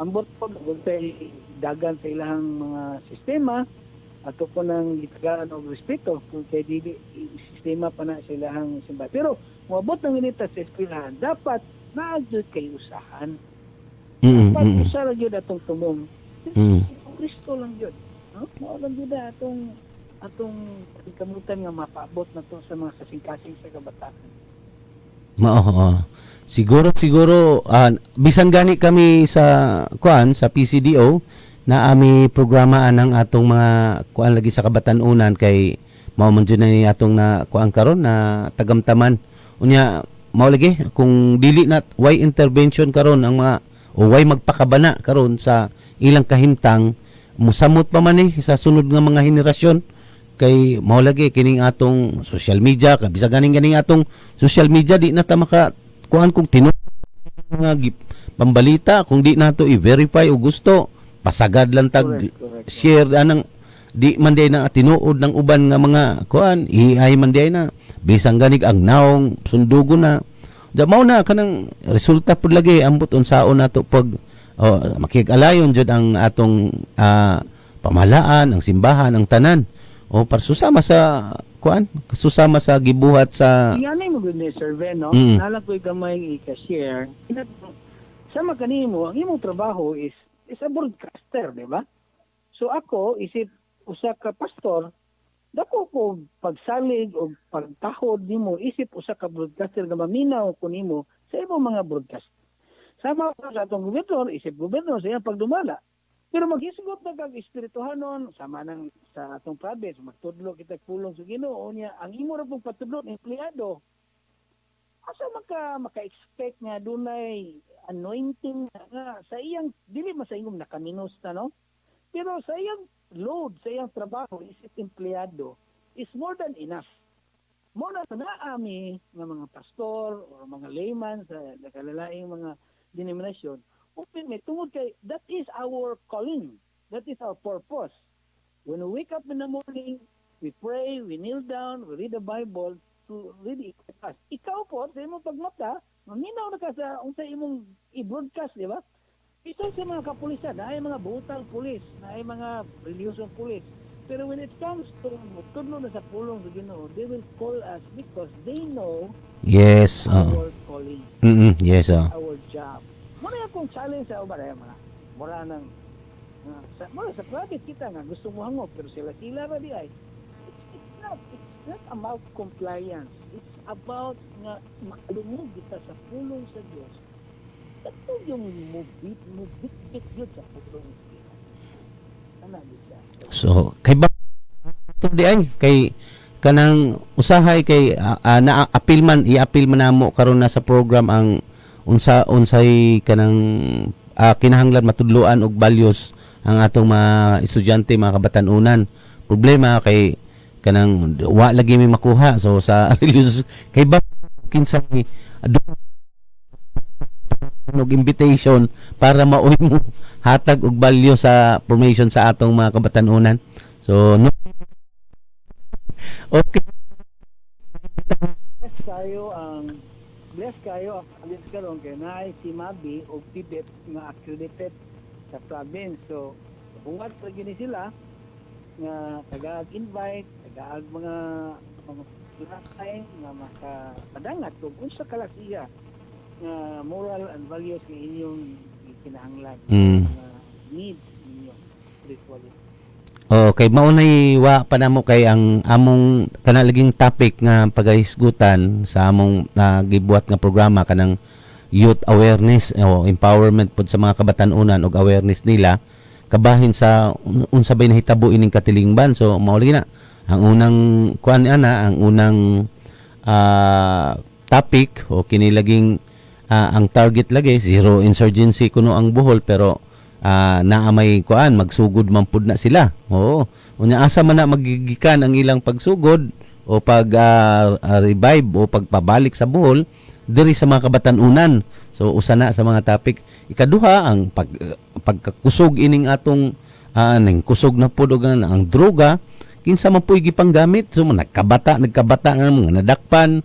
ambot po dagan sa ilang mga sistema ato po nang gitagaan og respeto kung kay dili sistema pa na sa ilang simbahan pero moabot ng inita sa eskwelahan dapat naadjud kay usahan dapat usa lang yun atong tumong Kristo lang yun no? Mao lang yun atong kamutan nga mapaabot na to sa mga kasing-kasing sa kabataan. Siguro bisan gani kami sa sa PCDO na ami programaan ang atong mga kuan lagi sa kabatanunan kay mao man jud ni atong na kuan karon na tagamtaman. Unya mao lagi kung dili na way intervention karon ang mga o way magpakabana karon sa ilang kahimtang musamot pa man sa sunod nga mga henerasyon kay mao lagi kining atong social media kabisa ganing atong social media di na ta maka kuan kung nga pambalita kung di nato i-verify o gusto pasagad lang tag share anang di man day na tinuod ng uban nga mga kuan ihay man day na bisang ganig ang naong sundugo na da mao na kanang resulta pud lagi ambot unsaon nato pag makig-alayon jud ang atong pamahalaan ang simbahan ang tanan o para susama sa kuan susama sa gibuhat sa ingani mo gud ni survey no nala ko gamay i-share sama kanimo ang imong trabaho is a broadcaster di ba so ako isip usa ka pastor dako ko pagsalig o pagtahod nimo isip usa ka broadcaster nga maminaw ko nimo sa imong mga broadcast sama ko sa atong gobernador isip gobernador sa iyang pagdumala pero maghisgot na kag espirituhanon sama nang sa atong province magtudlo kita pulong sa Ginoo niya ang imo ra pong patudlo empleyado asa maka-expect nga dunay anointing nga sa iyang dili masaingom nakaminos ta no pero sa iyang load sa iyang trabaho isip empleyado is more than enough mo na naami nga mga pastor o mga layman sa nakalalaing mga denominasyon open may tungod kay that is our calling that is our purpose when we wake up in the morning we pray we kneel down we read the Bible to really equip us ikaw po sa imong pagmata maminaw na ka sa unsa imong i-broadcast di ba isa sa mga kapulisan na ay mga butang pulis na ay mga reliyosong pulis pero when it comes to tudlo na sa pulong sa Ginoo they will call us because they know yes our calling yes our job muna akong challenge sa uban ay mga mura nang sa private kita nga gusto mo hangop pero sila ra di ay it's not about compliance it's about nga makalungog kita sa pulong sa Dios ito yung mubit yun sa pulong sa Dios ano siya so kay ba di ay kay kanang usahay kay na-appeal man i-appeal man namo karon na sa program ang unsay kanang kinahanglan matudloan og values ang atong mga estudyante, mga kabatan-unan. Problema kay kanang wa lagi may makuha, so sa religious kay ba kinsay og invitation para maoy mo hatag og value sa formation sa atong mga kabatan-unan. So no. Okay. Bless kayo ang alis karon kay naay si Mabi o PIBET nga accredited sa province. So bungat pa gini sila nga taga-invite, taga mga lakay nga makapadangat kung unsa kalasiya nga moral and values nga inyong kinahanglan, needs ninyo spiritually. Okay, maunay wa pa namo kay ang among kanalaging topic nga pagahisgutan sa among gibuhat nga programa kanang youth awareness o empowerment pud sa mga kabatan-unan og awareness nila kabahin sa unsa bay nahitabo ining katilingban. So mao lagi na ang unang kuan ana, ang unang topic o kinilaging ang target lagi zero insurgency kuno ang Bohol, pero naamay kuan magsugod man pud na sila. Oo, unya asa man na magigikan ang ilang pagsugod o pag revive o pagpabalik sa Bohol diri sa mga kabatan-unan. So usa na sa mga topic. Ikaduha ang pagkakusog ining atong ning kusog na pud og ang droga kinsa man puy gipanggamit. So nagkabata na mga nadakpan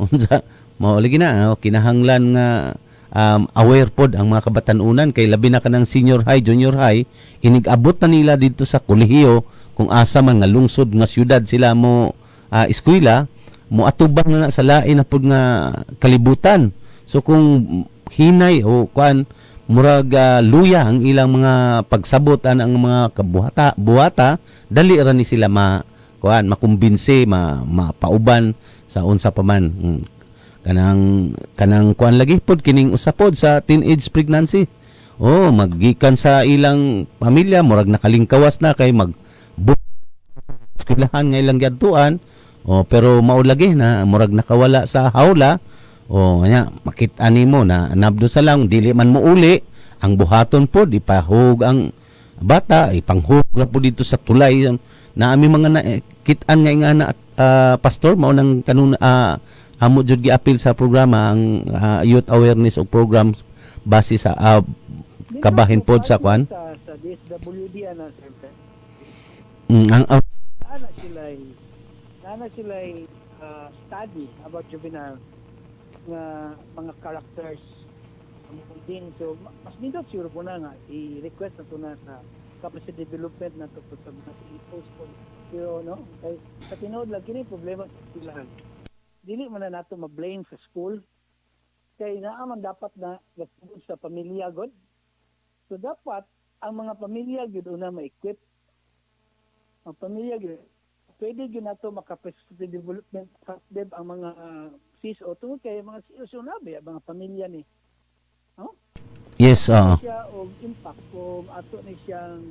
unsa mao lagi na kinahanglan nga aware pod ang mga kabatan-unan kay labi na kanang senior high, junior high, inig-abot na nila dito sa kolehiyo kung asa man nga lungsod nga syudad sila mo eskwela, mo atubang na sa lain na pod nga kalibutan. So kung hinay o kuan murag luya ang ilang mga pagsabotan ang mga buhata, dali ra ni sila makumbinsi, mapauban sa unsa pa man. Kanang kuan lagi pod kining usapod sa teenage pregnancy. Oh, maggikan sa ilang pamilya murag nakalingkawas na kay eskwelahan nga ilang giadtuan. Oh, pero mao lagi na murag nakawala sa hawla. Oh, nya makit-an nimo na nabdo sa lang dili man mo uli ang buhaton pod ipahug ang bata, ipanghug ra po dito sa tulay na ami mga kit-an nga ingana pastor mao nang kanun amo jud gi-appeal sa programa ang youth awareness o programs base sa kabahin pod sa kwan sa DSWD ana siyempre. Ana sila study about juvenile nga mga characters din. So mas nindot siguro po na nga i-request na to na sa capacity development na to sa mga i-post po. Pero no, kay sa tinuod lang kini problema sila. Dili man na nato ma-blame sa school kay naaman dapat na gasugod sa pamilya god. So dapat ang mga pamilya gud una ma-equip. Ang pamilya gud pwede gyud nato maka-capacity development factor ang mga CSO tungod kay mga CSO na ba mga pamilya ni. No? Yes, siya og impact kung ato ni siyang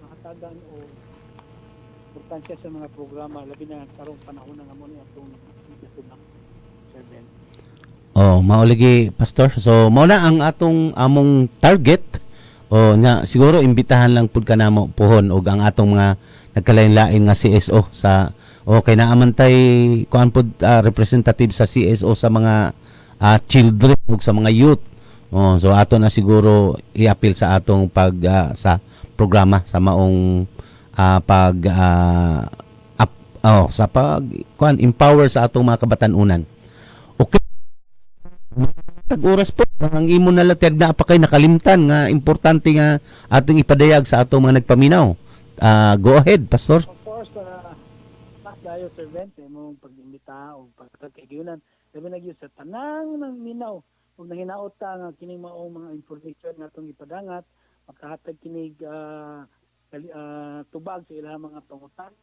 makatagan o importansya sa mga programa labi na karong panahon nga mo ni atong mao lagi pastor. So mao na ang among target. Nya siguro imbitahan lang pud kanamo pohon og ang atong mga nagkalain-lain nga CSO sa kay naamantay kuan pud representative sa CSO sa mga children ug sa mga youth. So ato na siguro i-appeal sa atong sa programa sa maong sa empower sa atong mga kabatan-unan. Okay. Oras po ang imo na latag na pa kay nakalimtan nga importante nga atong ipadayag sa atong mga nagpaminaw. Go ahead, pastor. Of course, dayo servante mo pag-imbita o pagkakigunan labi na gyud sa tanang nang minaw ug nanginaot ta nga kini maong mga information nga atong ipadangat makahatag kinig tubag sa ilang mga pangutan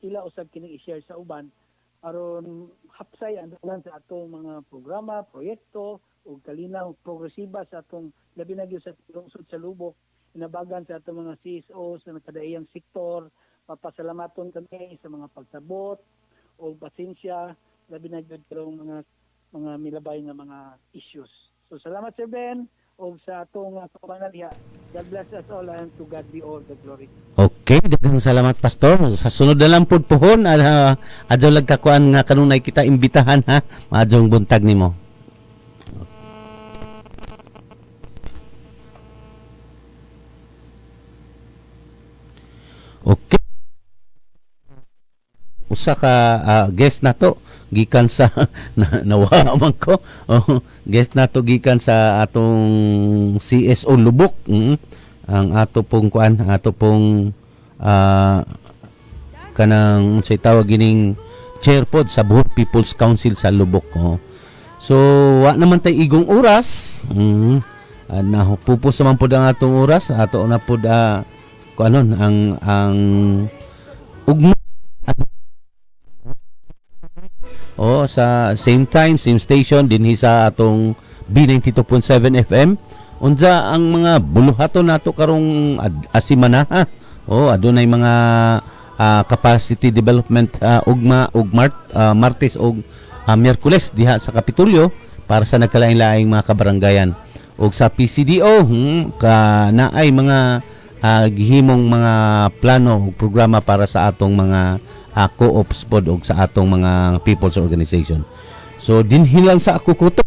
ila usab kini i-share sa uban aron hapsay ang dalan sa atong mga programa, proyekto ug kalinaw progresiba sa atong labi na gyud sa lungsod sa Lubok inabagan sa atong mga CSO sa nakadaiyang sektor Papasalamaton kami sa mga pagsabot o pasensya labi na gyud karong mga milabay nga mga issues. So salamat Sir Ben o sa atong kaubanan diha. God bless us all and to God be all the glory. Okay, daghang salamat pastor. Sa sunod na lang pud pohon adyo lag kakuan nga kanunay kita imbitahan ha. Maadjong buntag nimo. Okay. Usa ka guest nato gikan sa nawa man ko. Guest nato gikan sa atong CSO Lubok. Ang ato pong kuan, ato pong kanang unsay tawag gining chairpod sa Bohol People's Council sa Lubok. So wa naman tay igong oras. Pupos naman pud ang atong oras. Ato na pud kuanon ang ugma sa same time, same station dinhi sa atong B92.7 FM. Unsa ang mga buluhaton nato karong asimana ha. Adunay mga capacity development ugma ug Martes ug Miyerkules diha sa Kapitolyo para sa nagkalain-laing mga kabarangayan. Ug sa PCDO naay mga gihimong mga plano ug programa para sa atong mga co-ops pod ug sa atong mga people's organization. So dinhi lang sa ako kuto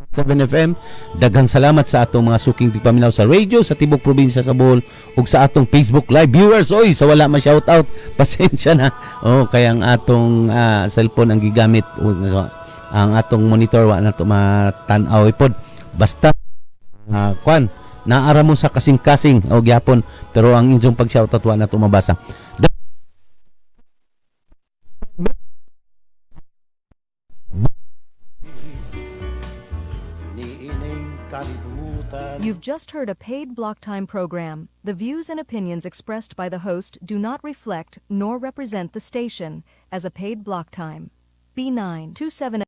7 FM. Daghang salamat sa atong mga suking tigpaminaw sa radio sa tibok probinsya sa Bohol ug sa atong Facebook live viewers. Oy, sa wala ma shout out, pasensya na. Kaya ang atong cellphone ang gigamit ang atong monitor wa na to matan-aw pod. Basta kuan naara mo sa kasing-kasing o gyapon pero ang inyong pag-shoutout wa na to mabasa. You've just heard a paid block time program. The views and opinions expressed by the host do not reflect nor represent the station as a paid block time. B927